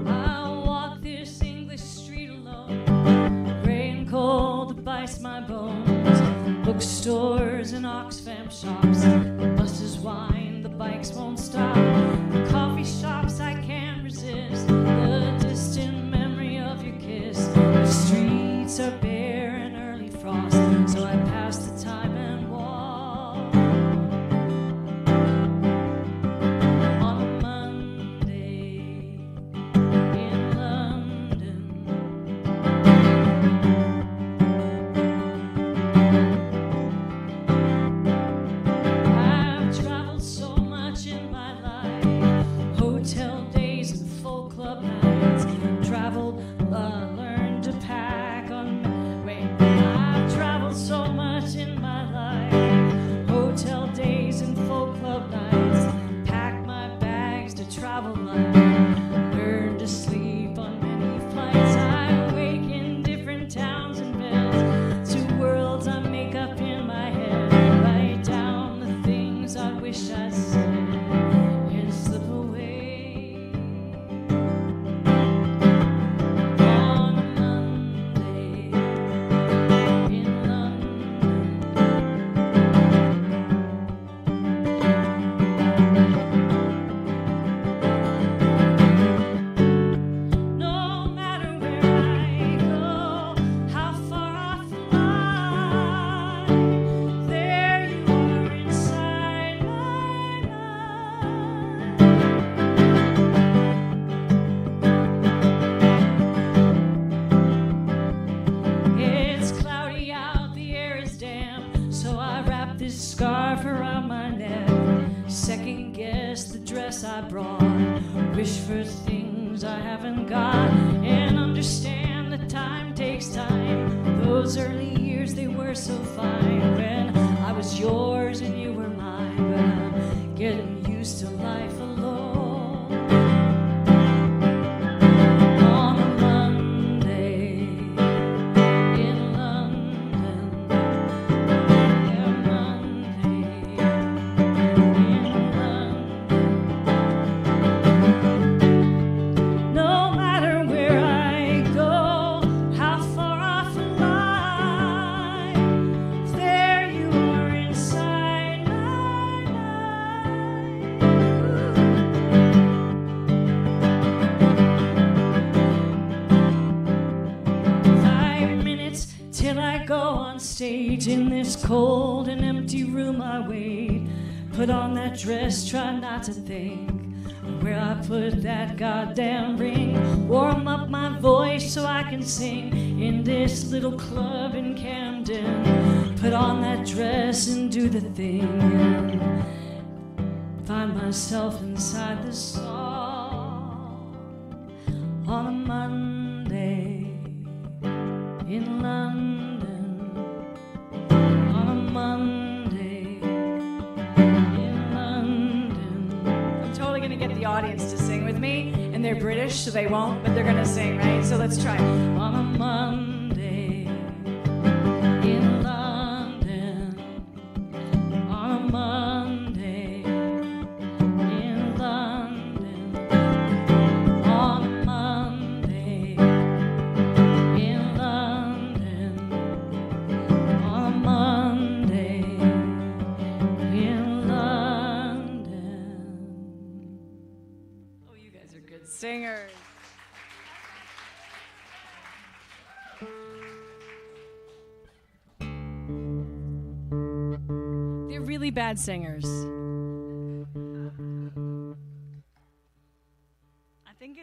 Speaker 6: I walk this English street alone, gray and cold. Bookstores and Oxfam shops, the buses whine, the bikes won't stop. The coffee shops I can't resist, the distant memory of your kiss. The streets are bare and early frost, so I pass the time and walk. On a Monday in London, I've traveled so much in my life, hotel days and full club nights. Traveled, learned to pack on. Wait, I've traveled so much in my life, hotel days and full club nights. Packed my bags to travel light, learned to sleep on many flights. I wake in different towns and beds, two worlds I make up in my head. Write down the things I wish I said and slip away. On a Monday in London, no matter where I go, how far I fly, there you are inside my mind. It's cloudy out, the air is damp, so I wrap this scarf around my neck. Second guess the dress I brought, wish for things I haven't got, and understand that time takes time. Those early years, they were so fine, when I was yours and you were mine. But I'm getting used to life alone. On a Monday in London, yeah, Monday in London. No matter where I go, how far I fly, there you are inside my mind. 5 minutes till I go on stage. In this cold and empty room I wait. Put on that dress, try not to think where I put that goddamn ring. Warm up my voice so I can sing in this little club in Camden. Put on that dress and do the thing. Find myself inside the song. On a Monday in London, on a Monday in London. I'm totally gonna get the audience to sing with me, and they're British, so they won't, but they're gonna sing, right? So let's try. On a Monday in London, on a Monday in London, on a Monday in London, on a Monday in London. Oh, you guys are good singers. They're really bad singers. I think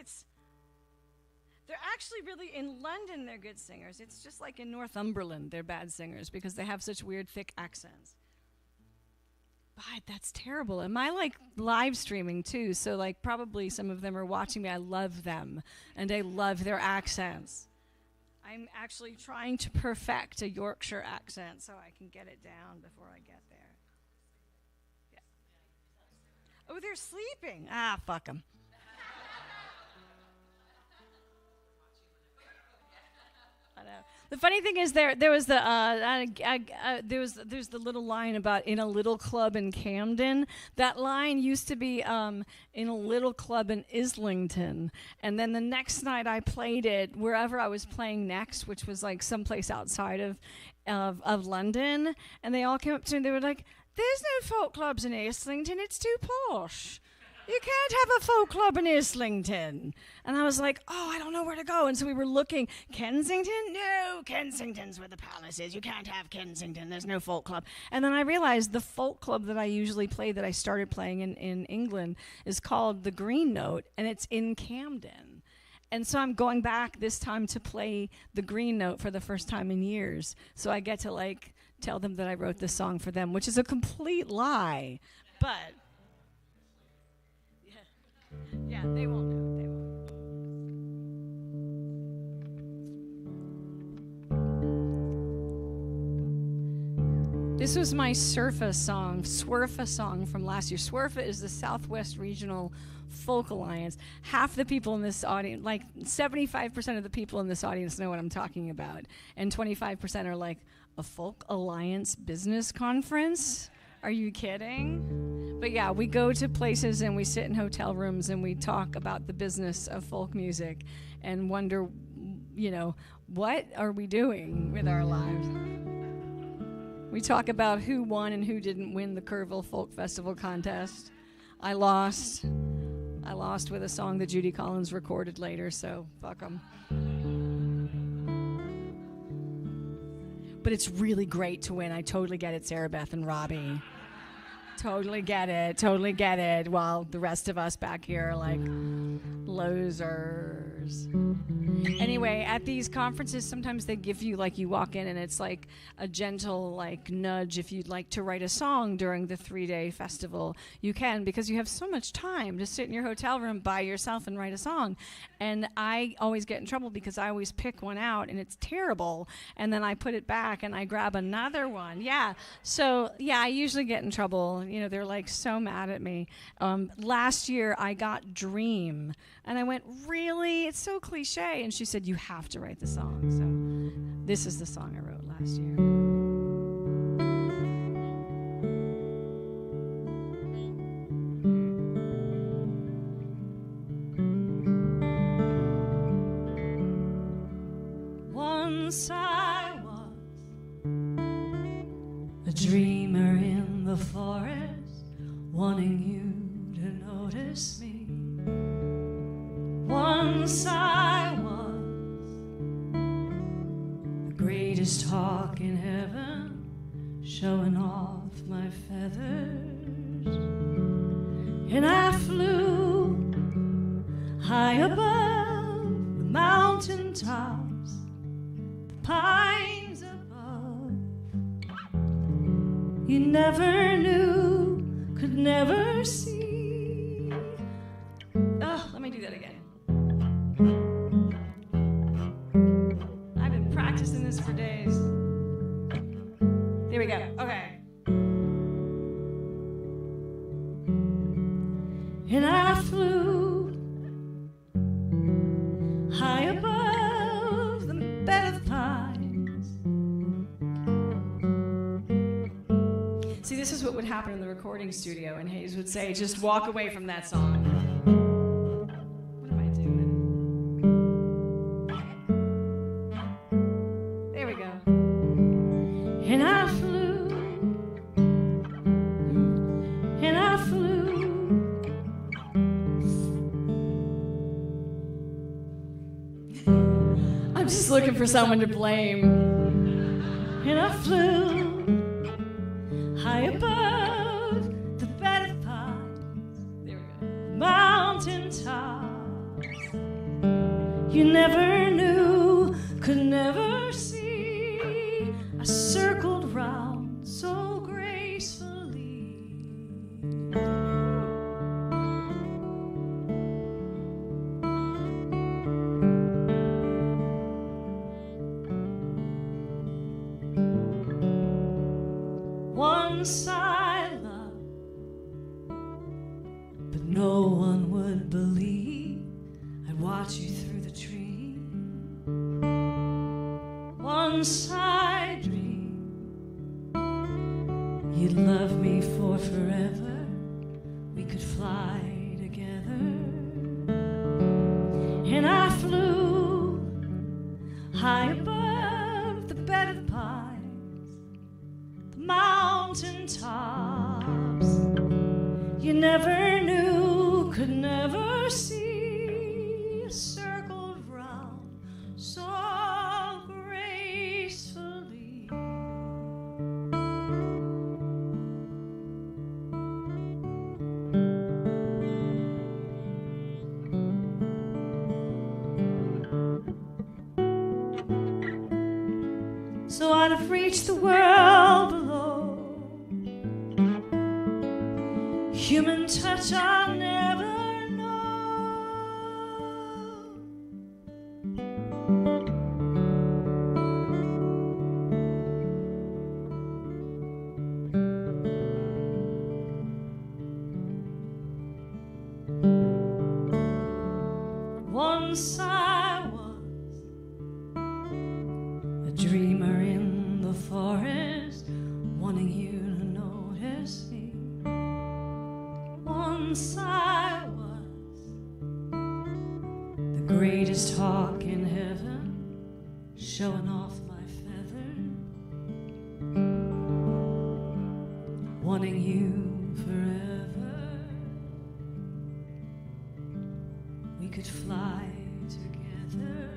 Speaker 6: they're actually really, in London, they're good singers. It's just like in Northumberland, they're bad singers because they have such weird, thick accents. But that's terrible. And my, live streaming, too, so, probably some of them are watching me. I love them, and I love their accents. I'm actually trying to perfect a Yorkshire accent so I can get it down before I get there. Yeah. Oh, they're sleeping. Ah, fuck them. I know.
Speaker 5: The funny thing is, there's the little line about in a little club in Camden. That line used to be in a little club in Islington, and then the next night I played it wherever I was playing next, which was like someplace outside of London, and they all came up to me and they were like, "There's no folk clubs in Islington. It's too posh. You can't have a folk club in Islington." And I was like, "Oh, I don't know where to go." And so we were looking. Kensington? No, Kensington's where the palace is. You can't have Kensington. There's no folk club. And then I realized the folk club that I usually play, that I started playing in England, is called the Green Note, and it's in Camden. And so I'm going back this time to play the Green Note for the first time in years. So I get to, like, tell them that I wrote this song for them, which is a complete lie. But... yeah, they won't know. They won't. This was my Swerfa song from last year. Swerfa is the Southwest Regional Folk Alliance. Half the people in this audience, like 75% of the people in this audience know what I'm talking about. And 25% are like, a Folk Alliance business conference? Are you kidding? But yeah, we go to places and we sit in hotel rooms and we talk about the business of folk music and wonder, you know, what are we doing with our lives? We talk about who won and who didn't win the Kerrville Folk Festival contest. I lost with a song that Judy Collins recorded later, so fuck 'em. But it's really great to win. I totally get it, Sarah Beth and Robbie. Totally get it, while the rest of us back here are like losers. Anyway, at these conferences, sometimes they give you, like, you walk in and it's like a gentle, like, nudge. If you'd like to write a song during the 3-day festival, you can, because you have so much time to sit in your hotel room by yourself and write a song. And I always get in trouble because I always pick one out and it's terrible, and then I put it back and I grab another one. Yeah, so yeah, I usually get in trouble. You know, they're like so mad at me. Last year I got Dream, and I went, really? It's so cliche. And she said, you have to write the song. So this is the song I wrote last year. Once I was a dreamer in the forest, wanting you to notice me. Once I was the greatest hawk in heaven, showing off my feathers. And I flew high above the mountain tops, the pines above. You never knew, could never see. Oh, let me do that again. I've been practicing this for days. There we go. Okay. And I flew high above the bed of pines. See, this is what would happen in the recording studio, and Hayes would say, just walk away from that song. What am I doing? There we go. And I flew, and I flew. I'm just looking for someone to blame. And I flew high above the bed of pines. There we go. Mountain tops. You never knew, could never see. I circled round so gracefully. Once I loved, but no one would believe. I'd watch you through the tree.
Speaker 6: once I dreamed you'd love me for forever. We could fly together. And I flew high above the bed of pines, the mountain tops you never knew, could never see, circled round so gracefully. So I'd have reached the world below. Human touch I'll never know. Once I was a dreamer in the forest, wanting you to notice me. Once I was the greatest hawk in heaven, showing off my feathers, wanting you forever. We could fly together.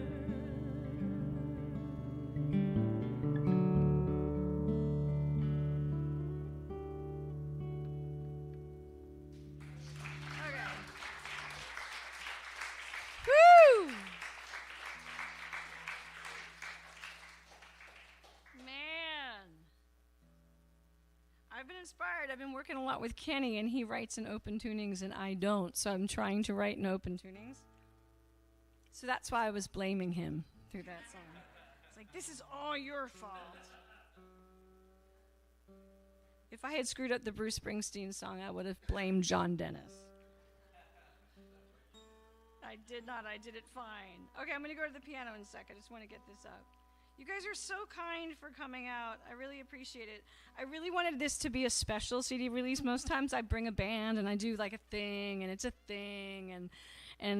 Speaker 5: Woo! Man. I've been inspired. I've been working a lot with Kenny, and he writes in open tunings, and I don't. So I'm trying to write in open tunings. So that's why I was blaming him through that song. It's like, this is all your fault. If I had screwed up the Bruce Springsteen song, I would have blamed John Dennis. I did not. I did it fine. Okay, I'm going to go to the piano in a sec. I just want to get this up. You guys are so kind for coming out. I really appreciate it. I really wanted this to be a special CD release. Most times I bring a band and I do like a thing, and it's a thing, and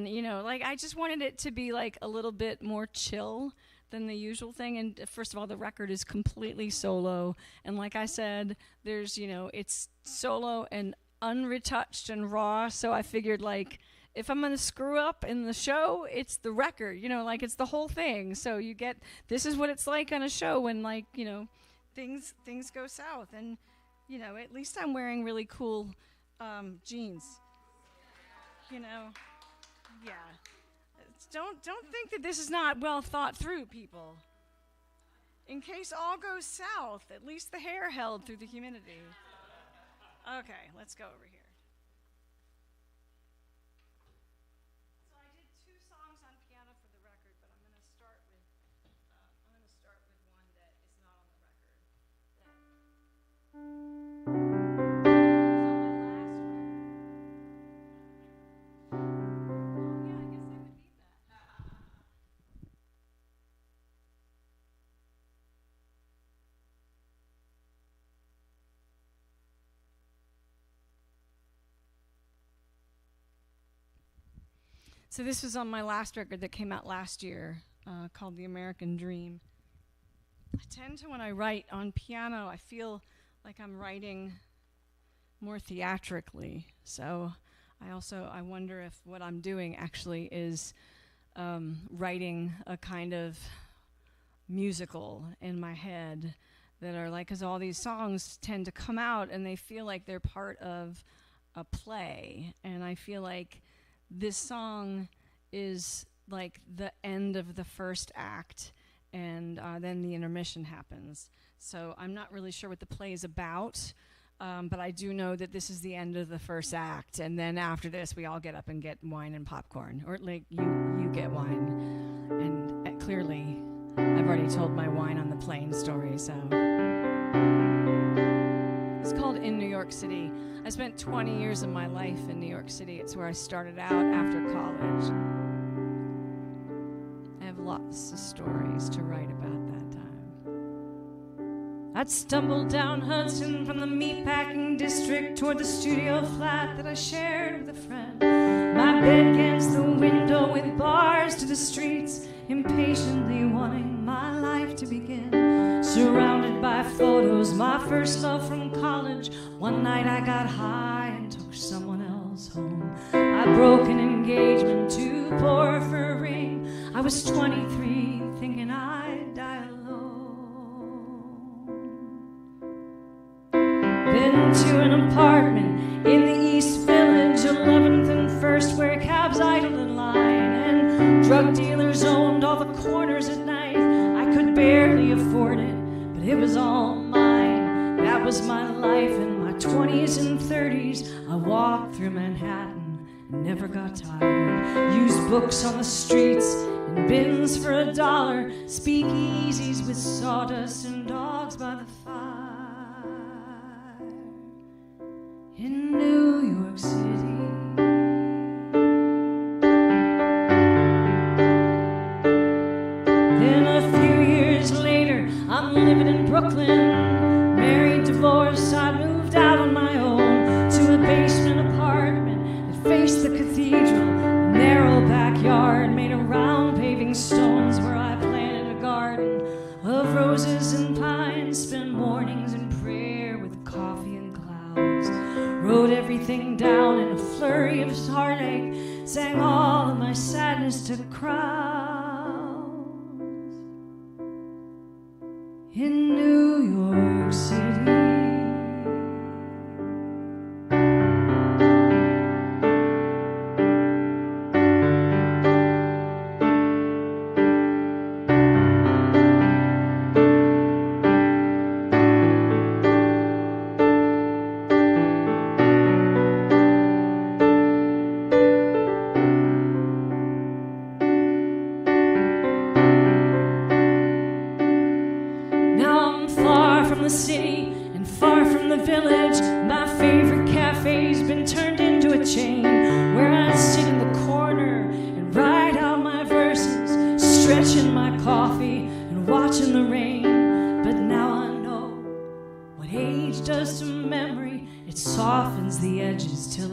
Speaker 5: you know, like I just wanted it to be like a little bit more chill than the usual thing. And first of all, the record is completely solo, and like I said, there's, you know, it's solo and unretouched and raw. So I figured, like, if I'm going to screw up in the show, it's the record, you know, like it's the whole thing. So you get, this is what it's like on a show when, like, you know, things go south. And, you know, at least I'm wearing really cool jeans, you know. Yeah. Don't think that this is not well thought through, people. In case all goes south, at least the hair held through the humidity. Okay, let's go over here. So this was on my last record that came out last year, called The American Dream. I tend to, when I write on piano, I feel like I'm writing more theatrically. So I wonder if what I'm doing actually is writing a kind of musical in my head that are like, because all these songs tend to come out and they feel like they're part of a play. And I feel like this song is like the end of the first act, and then the intermission happens. So I'm not really sure what the play is about, but I do know that this is the end of the first act, and then after this we all get up and get wine and popcorn, or like you get wine, and clearly I've already told my wine on the plane story. So it's called In New York City. I spent 20 years of my life in New York City. It's where I started out after college. I have lots of stories to write about that time. I'd stumbled down Hudson from the meatpacking district toward the studio flat that I shared with a friend. My bed against the window with bars to the streets, impatiently wanting my life to begin. Surrounded by photos, my first love from college. One night I got high and took someone else home. I broke an engagement too poor for a ring. I was 23, thinking I'd die alone. Then to an apartment in the East Village, 11th and 1st, where cabs idled in line and drug dealers owned all the corners at night. I could barely afford it, but it was all mine. That was my life in my 20s and 30s. I walked through Manhattan and never got tired. Used books on the streets and bins for $1. Speakeasies with sawdust and dogs by the fire. In New York City. Then a few years later, I'm living in Brooklyn. Married, divorced, I moved out on my own to a basement apartment that faced the cathedral. A narrow backyard made of round paving stones where I planted a garden of roses and pines. Spent mornings in prayer with coffee and clouds. Wrote everything down in a flurry of heartache. Sang all of my sadness to crowds. In New York City.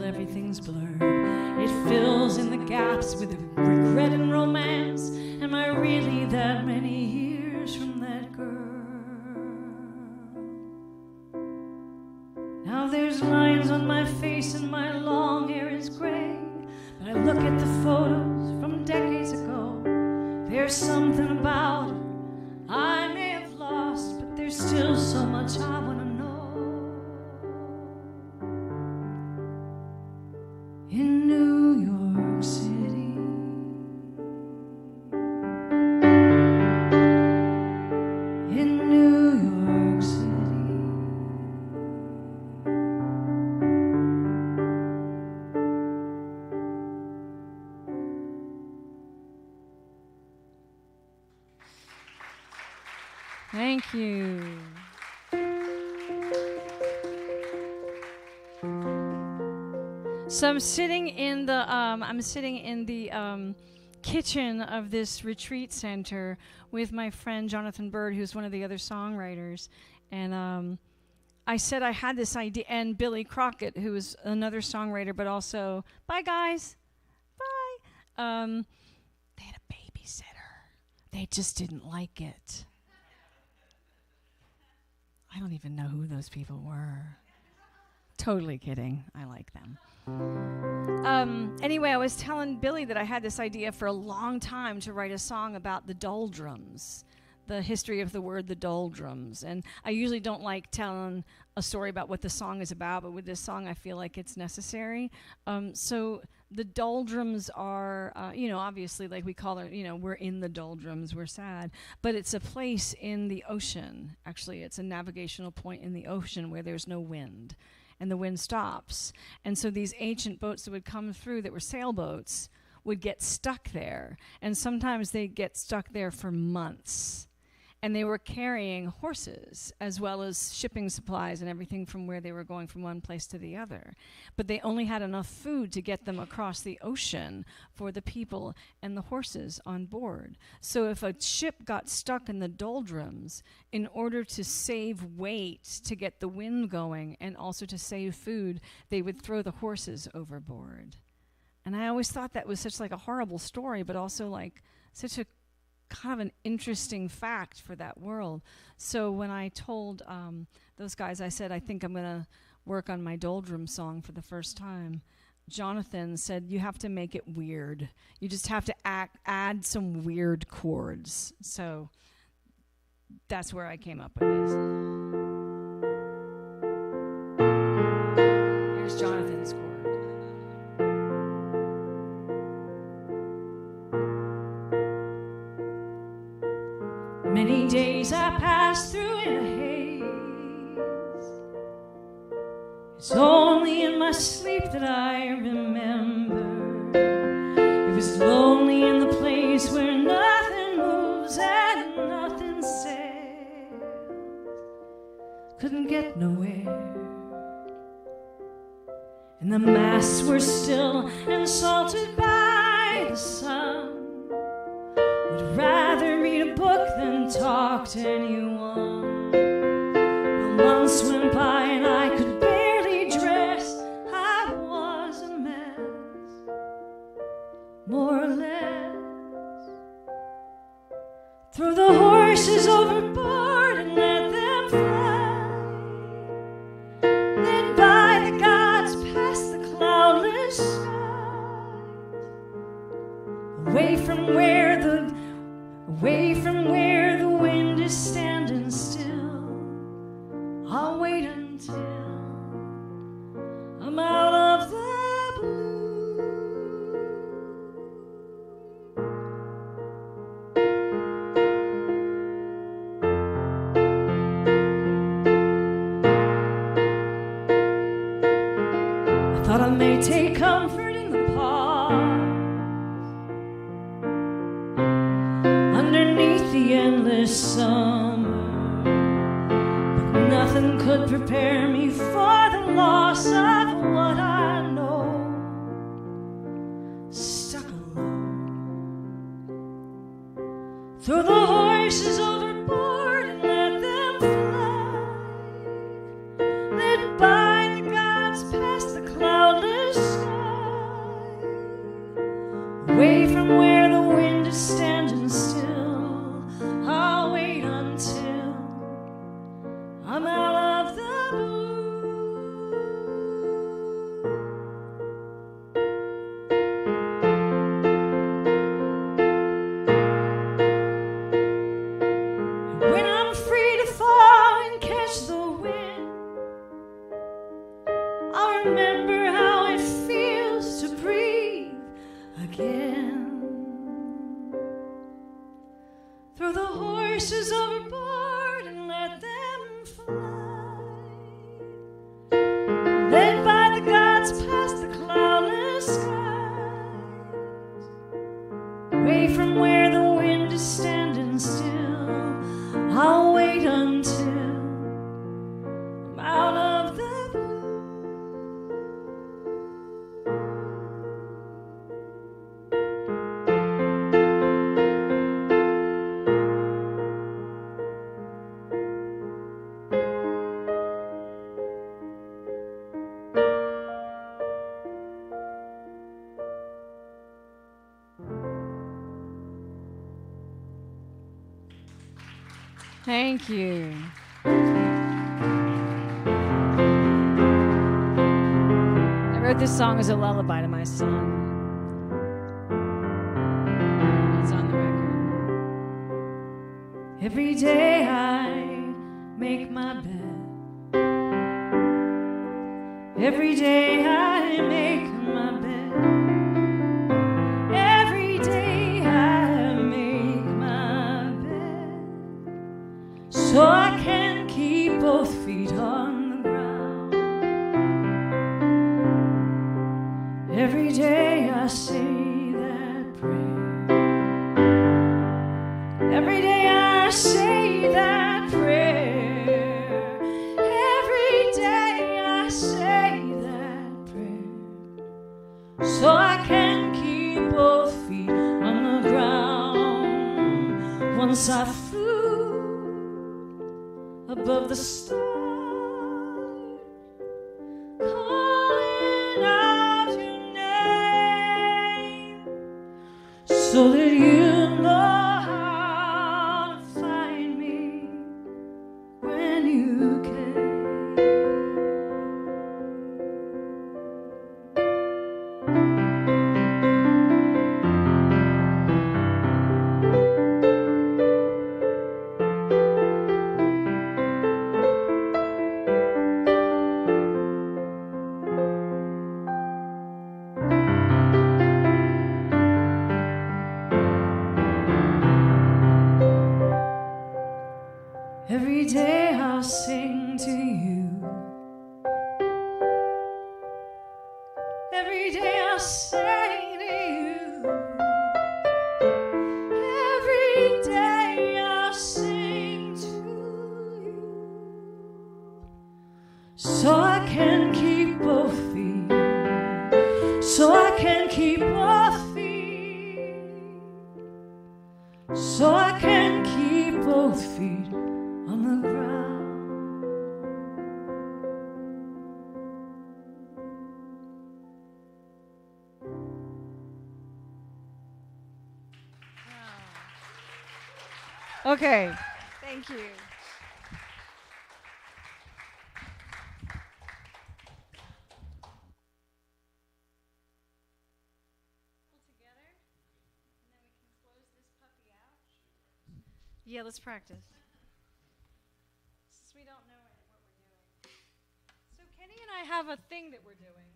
Speaker 5: Everything's blurred. It fills in the gaps with regret and romance. Am I really that many years from that girl? Now there's lines on my face and my long hair is gray. But I look at the photos from decades ago. There's something about her I may have lost, but there's still so much I want to know. In New York City. In New York City. Thank you. So I'm sitting in the kitchen of this retreat center with my friend Jonathan Bird, who's one of the other songwriters, and I said I had this idea, and Billy Crockett, who is another songwriter, but also bye guys, bye. They had a babysitter. They just didn't like it. I don't even know who those people were. Totally kidding. I like them. Anyway, I was telling Billy that I had this idea for a long time to write a song about the doldrums, the history of the word the doldrums. And I usually don't like telling a story about what the song is about, but with this song I feel like it's necessary. So the doldrums are, obviously like we call it, we're in the doldrums, we're sad. But it's a place in the ocean. Actually, it's a navigational point in the ocean where there's no wind. And the wind stops. And so these ancient boats that would come through that were sailboats would get stuck there. And sometimes they'd get stuck there for months. And they were carrying horses as well as shipping supplies and everything from where they were going from one place to the other. But they only had enough food to get them across the ocean for the people and the horses on board. So if a ship got stuck in the doldrums, in order to save weight to get the wind going and also to save food, they would throw the horses overboard. And I always thought that was such like a horrible story, but also like such a kind of an interesting fact for that world. So when I told those guys, I said, I think I'm going to work on my doldrum song for the first time. Jonathan said, you have to make it weird. You just have to add some weird chords. So that's where I came up with this. Here's Jonathan's chord.
Speaker 6: Many days I passed through in a haze. It's only in my sleep that I remember. It was lonely in the place where nothing moves and nothing sails. Couldn't get nowhere. And the masts were still and salted by the sun. Would rather read a book than talk to anyone. Well, months went by and I could barely dress. I was a mess, more or less. Throw the horses overboard and let them fly. Led by the gods past the cloudless skies. Away from where the wind is standing still. I'll wait until I'm out of the blue. I thought I may take comfort in the pause. Underneath the endless summer, but nothing could prepare me for the loss of what I know. Stuck alone. Throw the horses overboard and let them fly. Led by the gods past the cloudless sky. Away from where the wind is standing still. I'll wait until I'm out of the blue. And when I'm free to fall and catch the wind, I'll remember how it feels to breathe again. Throw the horses overboard and let them fly. Led by the gods past the cloudless skies. Away from where the wind is standing still. I'll wait until I'm out of the blue.
Speaker 5: Thank you. I wrote this song as a lullaby to my son. It's on the record.
Speaker 6: Every day I make my bed. Every day I make my bed. Every day I make my bed. So I can keep both feet on the ground. Every day I say that prayer. Every day I I say that prayer. Every day I say that prayer. So I can keep both feet on the ground. Once I flew above the stars, calling out your name, so that you know how to find me when you can. Every day I'll sing to you. Every day I'll sing to you. Every day I'll sing to you. So I can keep both feet. So I can keep both feet. So I can keep both feet on the ground.
Speaker 5: Okay, thank you. Yeah, let's practice. Since we don't know what we're doing. So Kenny and I have a thing that we're doing.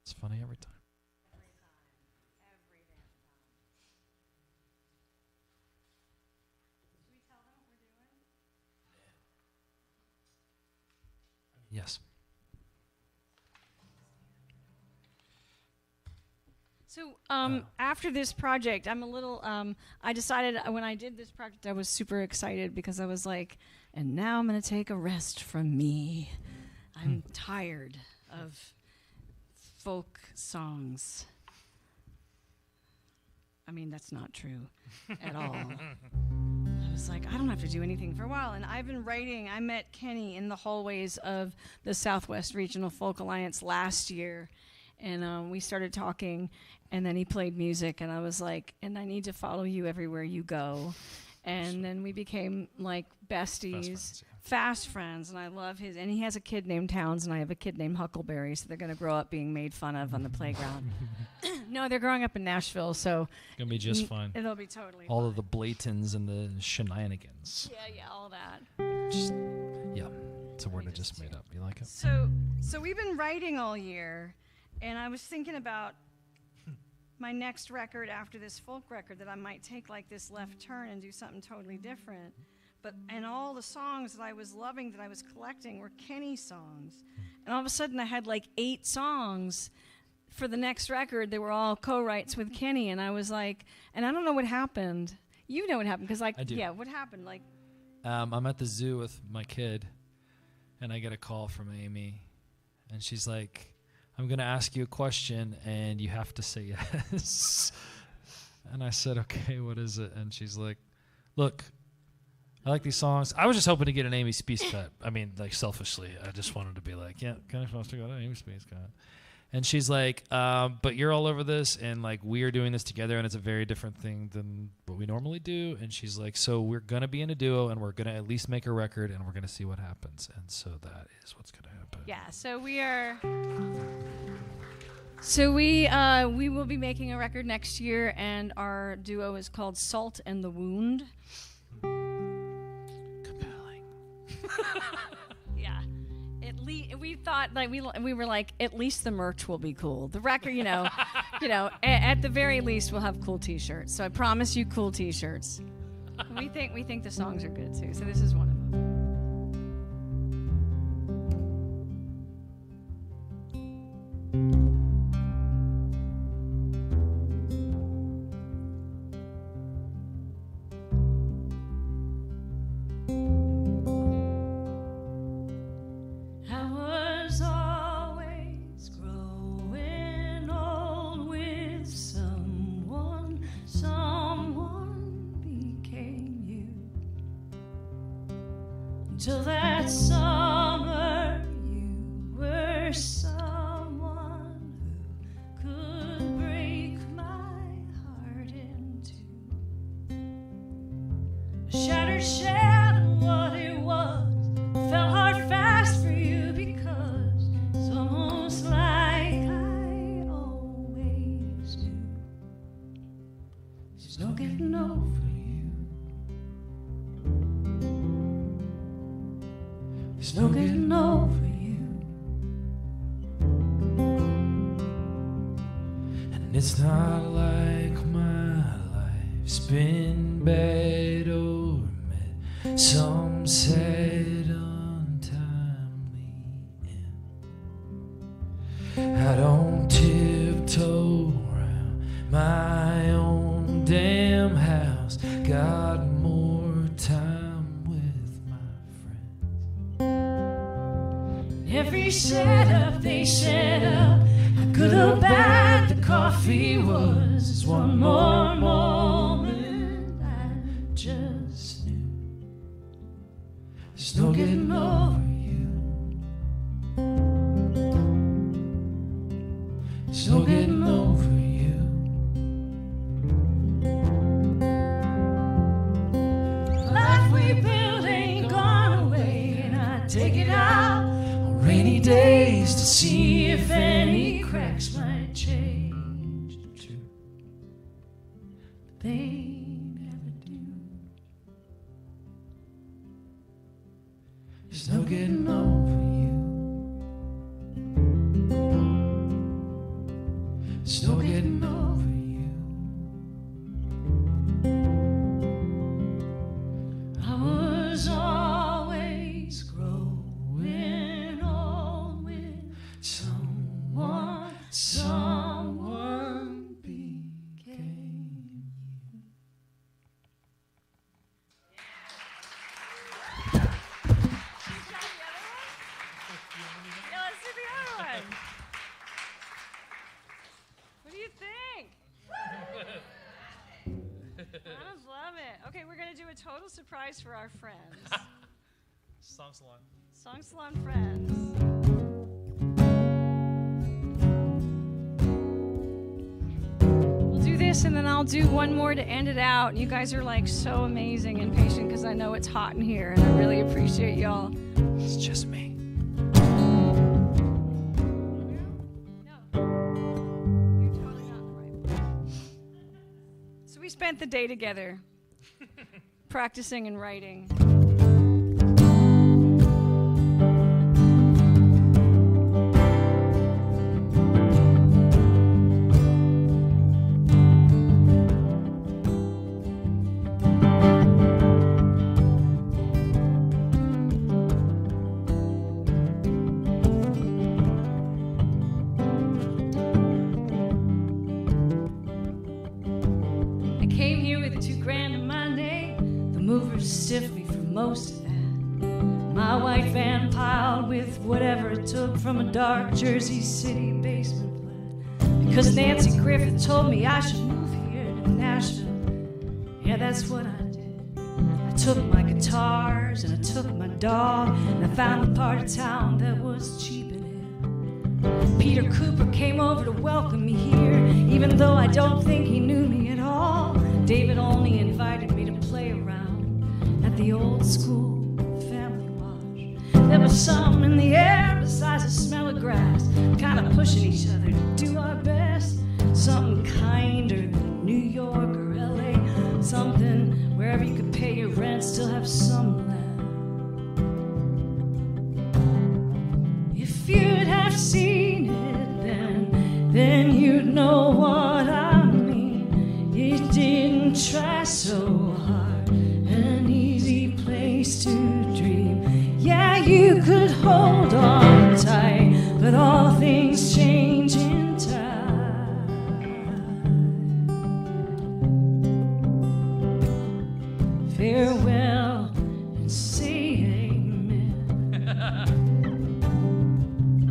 Speaker 3: It's funny every time.
Speaker 5: Every damn time. Should we tell them what we're doing?
Speaker 3: Yes.
Speaker 5: So after this project, I'm a little, I decided when I did this project, I was super excited because I was like, and now I'm going to take a rest from me. I'm tired of folk songs. I mean, that's not true at all. I was like, I don't have to do anything for a while. And I've been writing. I met Kenny in the hallways of the Southwest Regional Folk Alliance last year. And we started talking, and then he played music, and I was like, and I need to follow you everywhere you go. And then we became like besties, fast friends, and I love his, and he has a kid named Towns, and I have a kid named Huckleberry, so they're going to grow up being made fun of on the playground. No, they're growing up in Nashville, so
Speaker 3: Gonna be just fine.
Speaker 5: it'll be totally
Speaker 3: All
Speaker 5: fine.
Speaker 3: of the blatants and the shenanigans.
Speaker 5: Yeah, all that.
Speaker 3: Just, yeah, it's a word I just made up. You like it?
Speaker 5: So we've been writing all year, and I was thinking about my next record after this folk record that I might take like this left turn and do something totally different. And all the songs that I was loving that I was collecting were Kenny songs. And all of a sudden I had like 8 songs for the next record. They were all co-writes with Kenny, and I was like, and I don't know what happened. You know what happened, because like,
Speaker 3: I do.
Speaker 5: yeah, what happened? Like,
Speaker 3: I'm at the zoo with my kid, and I get a call from Amy, and she's like, I'm going to ask you a question, and you have to say yes. And I said, okay, what is it? And she's like, look, I like these songs. I was just hoping to get an Amy Speace cut. I mean, like, selfishly. I just wanted to be like, yeah, kind of supposed to go to Amy Speace cut. And she's like, but you're all over this, and, like, we are doing this together, and it's a very different thing than what we normally do. And she's like, so we're going to be in a duo, and we're going to at least make a record, and we're going to see what happens. And so that is what's going to happen.
Speaker 5: yeah, so we are. So we will be making a record next year, and our duo is called Salt and the Wound.
Speaker 3: Compelling.
Speaker 5: Yeah. We thought, like, we were like, at least the merch will be cool. The record, you know, at the very least we'll have cool T-shirts. So I promise you cool T-shirts. We think the songs are good too. So this is one of them.
Speaker 6: till that summer you were someone who could break my heart in two. A shattered shell of what it was fell hard fast for you, because it's almost like I always do. There's no getting over you. There's no getting over you.
Speaker 2: And it's not like my life's been bad or met some sad untimely end. I don't tiptoe around my own damn house. Got more time with my friends.
Speaker 6: Every setup they set up, how good or bad the coffee was, is one more moment I just knew.
Speaker 2: There's no getting over you. There's no getting over you.
Speaker 6: Life we built ain't gone away, and I take it out
Speaker 2: On rainy days to see
Speaker 6: if any cracks might change.
Speaker 2: True.
Speaker 6: They never do.
Speaker 2: There's no getting over you. There's no getting over you.
Speaker 6: I was always growing old with someone became you.
Speaker 5: Yeah, let's do the other one. What do you think? I love it. Okay, we're going to do a total surprise for our friends.
Speaker 3: Song salon.
Speaker 5: Song Salon friends. We'll do this and then I'll do one more to end it out. You guys are like so amazing and patient because I know it's hot in here and I really appreciate y'all.
Speaker 3: It's just me.
Speaker 5: So we spent the day together practicing and writing.
Speaker 6: Stiffed me for most of that. My white van piled with whatever it took from a dark Jersey City basement flat. Because Nancy Griffith told me I should move here to Nashville. Yeah, that's what I did. I took my guitars and I took my dog and I found a part of town that was cheap and hip. Peter Cooper came over to welcome me here, even though I don't think he knew me at all. David only invited me to play around at the old school family wash. There was something in the air besides the smell of grass, kind of pushing each other to do our best. Something kinder than New York or LA, something wherever you could pay your rent, still have some left. If you'd have seen it then you'd know what I mean. You didn't try so hard, an easy place to dream. Yeah, you could hold on tight, but all things change in time. Farewell and say amen.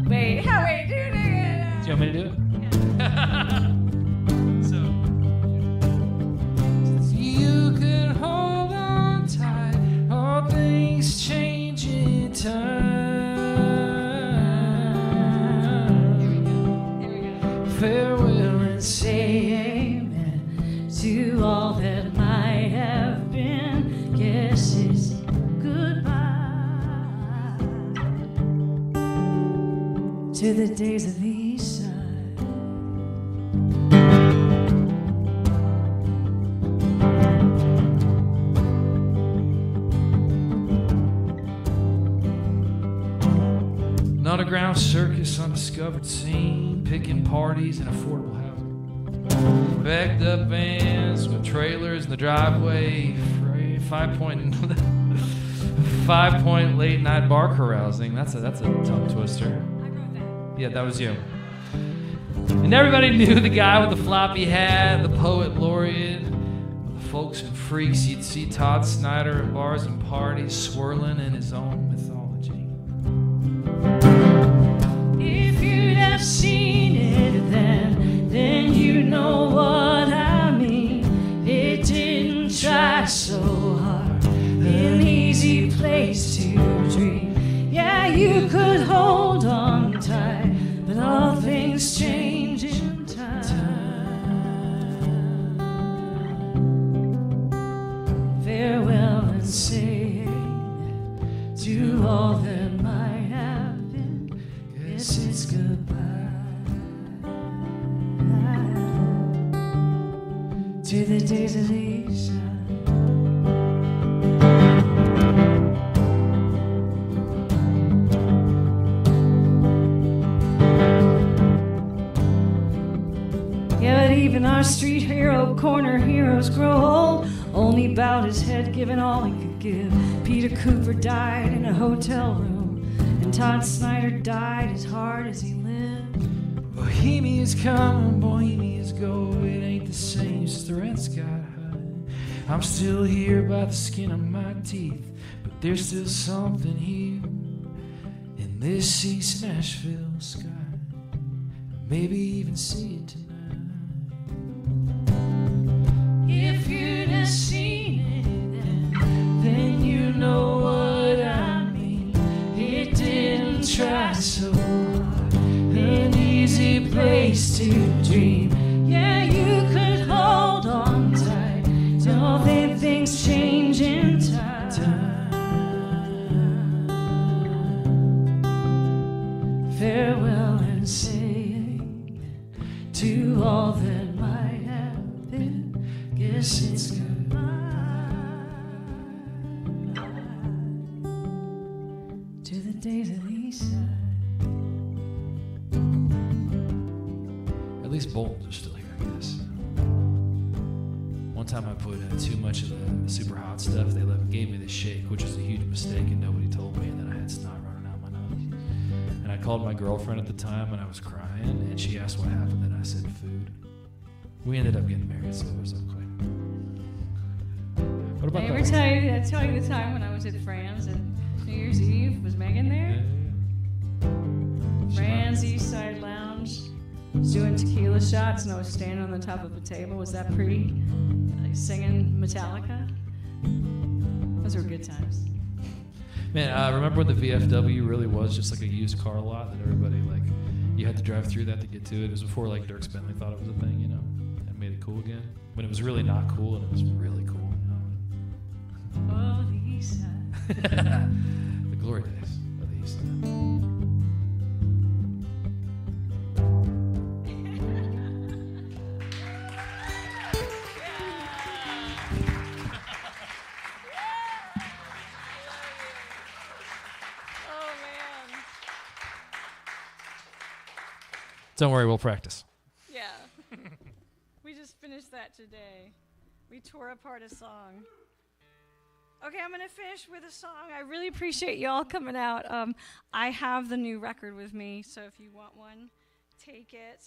Speaker 6: Wait, how are you doing it?
Speaker 3: Do you want me to do it? So
Speaker 2: You could hold on tight, all things change in farewell and say amen
Speaker 6: to all that might have been. Guess it's goodbye to the days of the east side.
Speaker 2: An underground circus, undiscovered scene, picking parties in affordable housing. Backed up vans with trailers in the driveway, 5-point late night bar carousing. That's a tongue twister.
Speaker 5: I wrote that.
Speaker 2: Yeah, that was you. And everybody knew the guy with the floppy hat, the poet laureate. The folks and freaks, you'd see Todd Snyder at bars and parties, swirling in his own mythology.
Speaker 6: If you'd have seen it then you know what I mean. It didn't try so hard, an easy place to dream. Yeah, you could hold on tight, but all things change in time. Farewell and say amen to all that might have been. Guess it's goodbye to the days of the east side. Yeah, but even our street hero, corner heroes grow old. Only bowed his head, giving all he could give. Peter Cooper died in a hotel room, and Todd Snyder died as hard as he lived.
Speaker 2: Bohemia's come, Bohemia's go. It ain't the same since the rent's got high. I'm still here by the skin of my teeth, but there's still something here in this East Nashville sky. Maybe even see it tonight.
Speaker 6: If you'd have seen it then you know what I mean. It didn't try so hard, an easy place to dream. Yeah, you could hold on tight, don't think things change in time. Farewell and say amen to all that might have been. Guess it's goodbye to the days of the east side.
Speaker 2: At least Bolton's are still here, I guess. One time I put too much of the super hot stuff. They gave me the shake, which was a huge mistake, and nobody told me. And then I had snot running out my nose. And I called my girlfriend at the time, and I was crying. And she asked what happened, and I said food. We ended up getting married, so it was okay. What about
Speaker 5: Did I
Speaker 2: that?
Speaker 5: ever tell you the time when I was at Fran's and New Year's Eve? Was Megan there? Fran's East Side Lounge. Was doing tequila shots and I was standing on the top of a table. Was that pretty? Like singing Metallica? Those were good times.
Speaker 2: Man, I remember when the VFW really was just like a used car lot that everybody, like, you had to drive through that to get to it. It was before, like, Dirk Bentley thought it was a thing, you know, and made it cool again. When it was really not cool and it was really cool, you know.
Speaker 6: Oh, the east side.
Speaker 2: The glory days of the East Side. Don't worry, we'll practice.
Speaker 5: Yeah. We just finished that today. We tore apart a song. Okay, I'm going to finish with a song. I really appreciate y'all coming out. I have the new record with me, so if you want one, take it.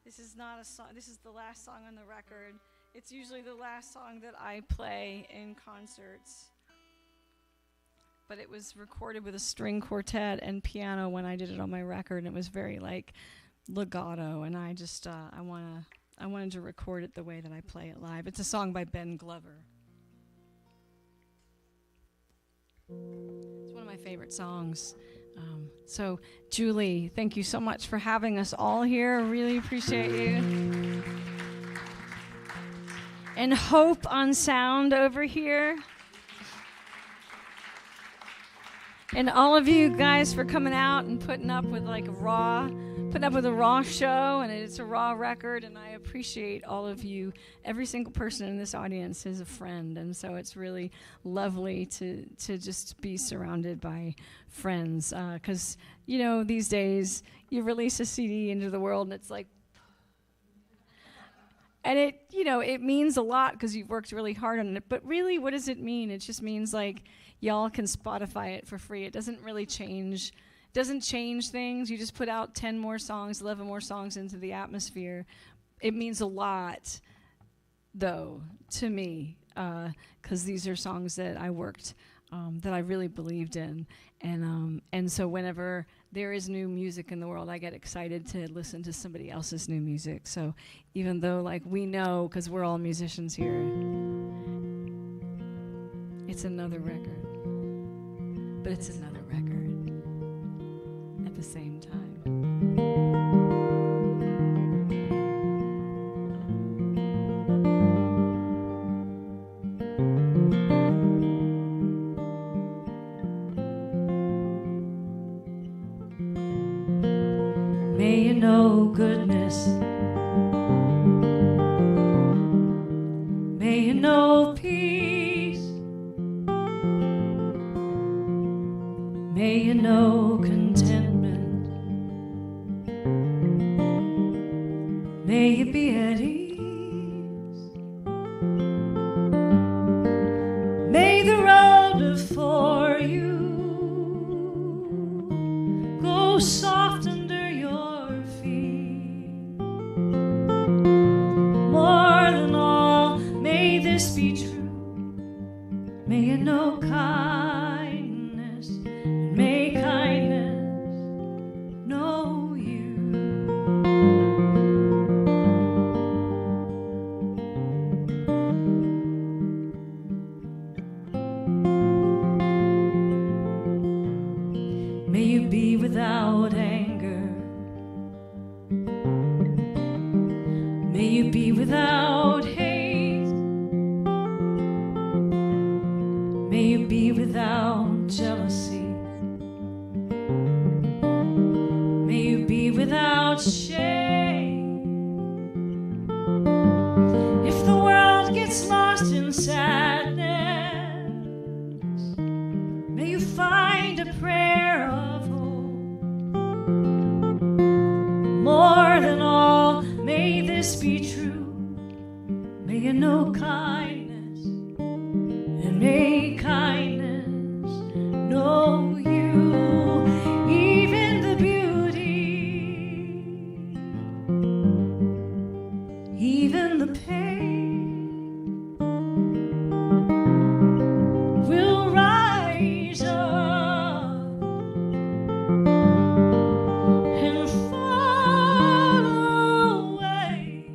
Speaker 5: This is not a song. This is the last song on the record. It's usually the last song that I play in concerts. But it was recorded with a string quartet and piano when I did it on my record, and it was very like legato, and I just I wanted to record it the way that I play it live. It's a song by Ben Glover. It's one of my favorite songs. So, Julie, thank you so much for having us all here. Really appreciate you. And Hope on sound over here. And all of you guys for coming out and putting up with a raw show, and it's a raw record, and I appreciate all of you. Every single person in this audience is a friend, and so it's really lovely to just be surrounded by friends, because these days you release a CD into the world and it's like, and it means a lot because you've worked really hard on it, but really what does it mean? It just means y'all can Spotify it for free. It doesn't really change things. You just put out 10 more songs, 11 more songs into the atmosphere. It means a lot, though, to me, because these are songs that I worked, that I really believed in. And so whenever there is new music in the world, I get excited to listen to somebody else's new music. So even though, we know, because we're all musicians here, it's another record. But it's another record at the same time.
Speaker 6: May you know goodness. May you know peace. May you know contentment. May you be at ease. May the road before you go soft under your feet. More than all, may this be true. May you know kindness. May kindness know you. May you be without anger. May you be without hate. May you be without jealousy. May you be without shame. If the world gets lost in sadness, may you find a prayer of hope. More than all, may this be true. May you know kindness, and may kindness know you. Even the beauty, even the pain will rise up and fall away.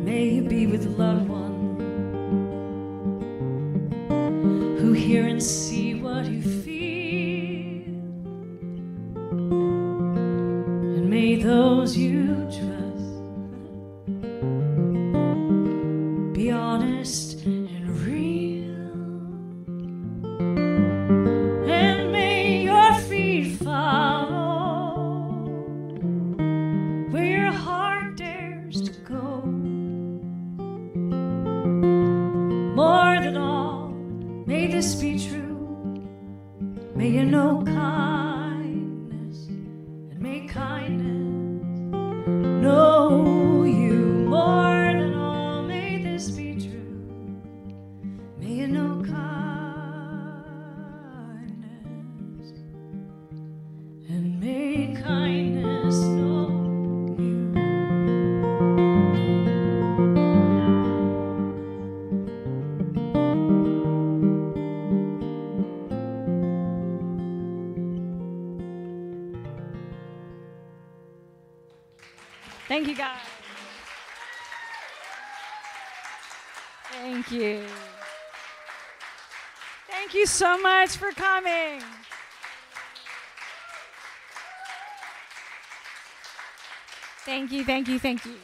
Speaker 6: May you be with loved ones who hear and see what you feel, and may those you trust be honest and real, and may your feet follow where your heart dares to go. More than all, may this be true. May you know kindness, and may kindness know you. More than all, may this be true. May you know kindness, and may kindness know you.
Speaker 5: Thank you, guys. Thank you. Thank you so much for coming. Thank you, thank you, thank you.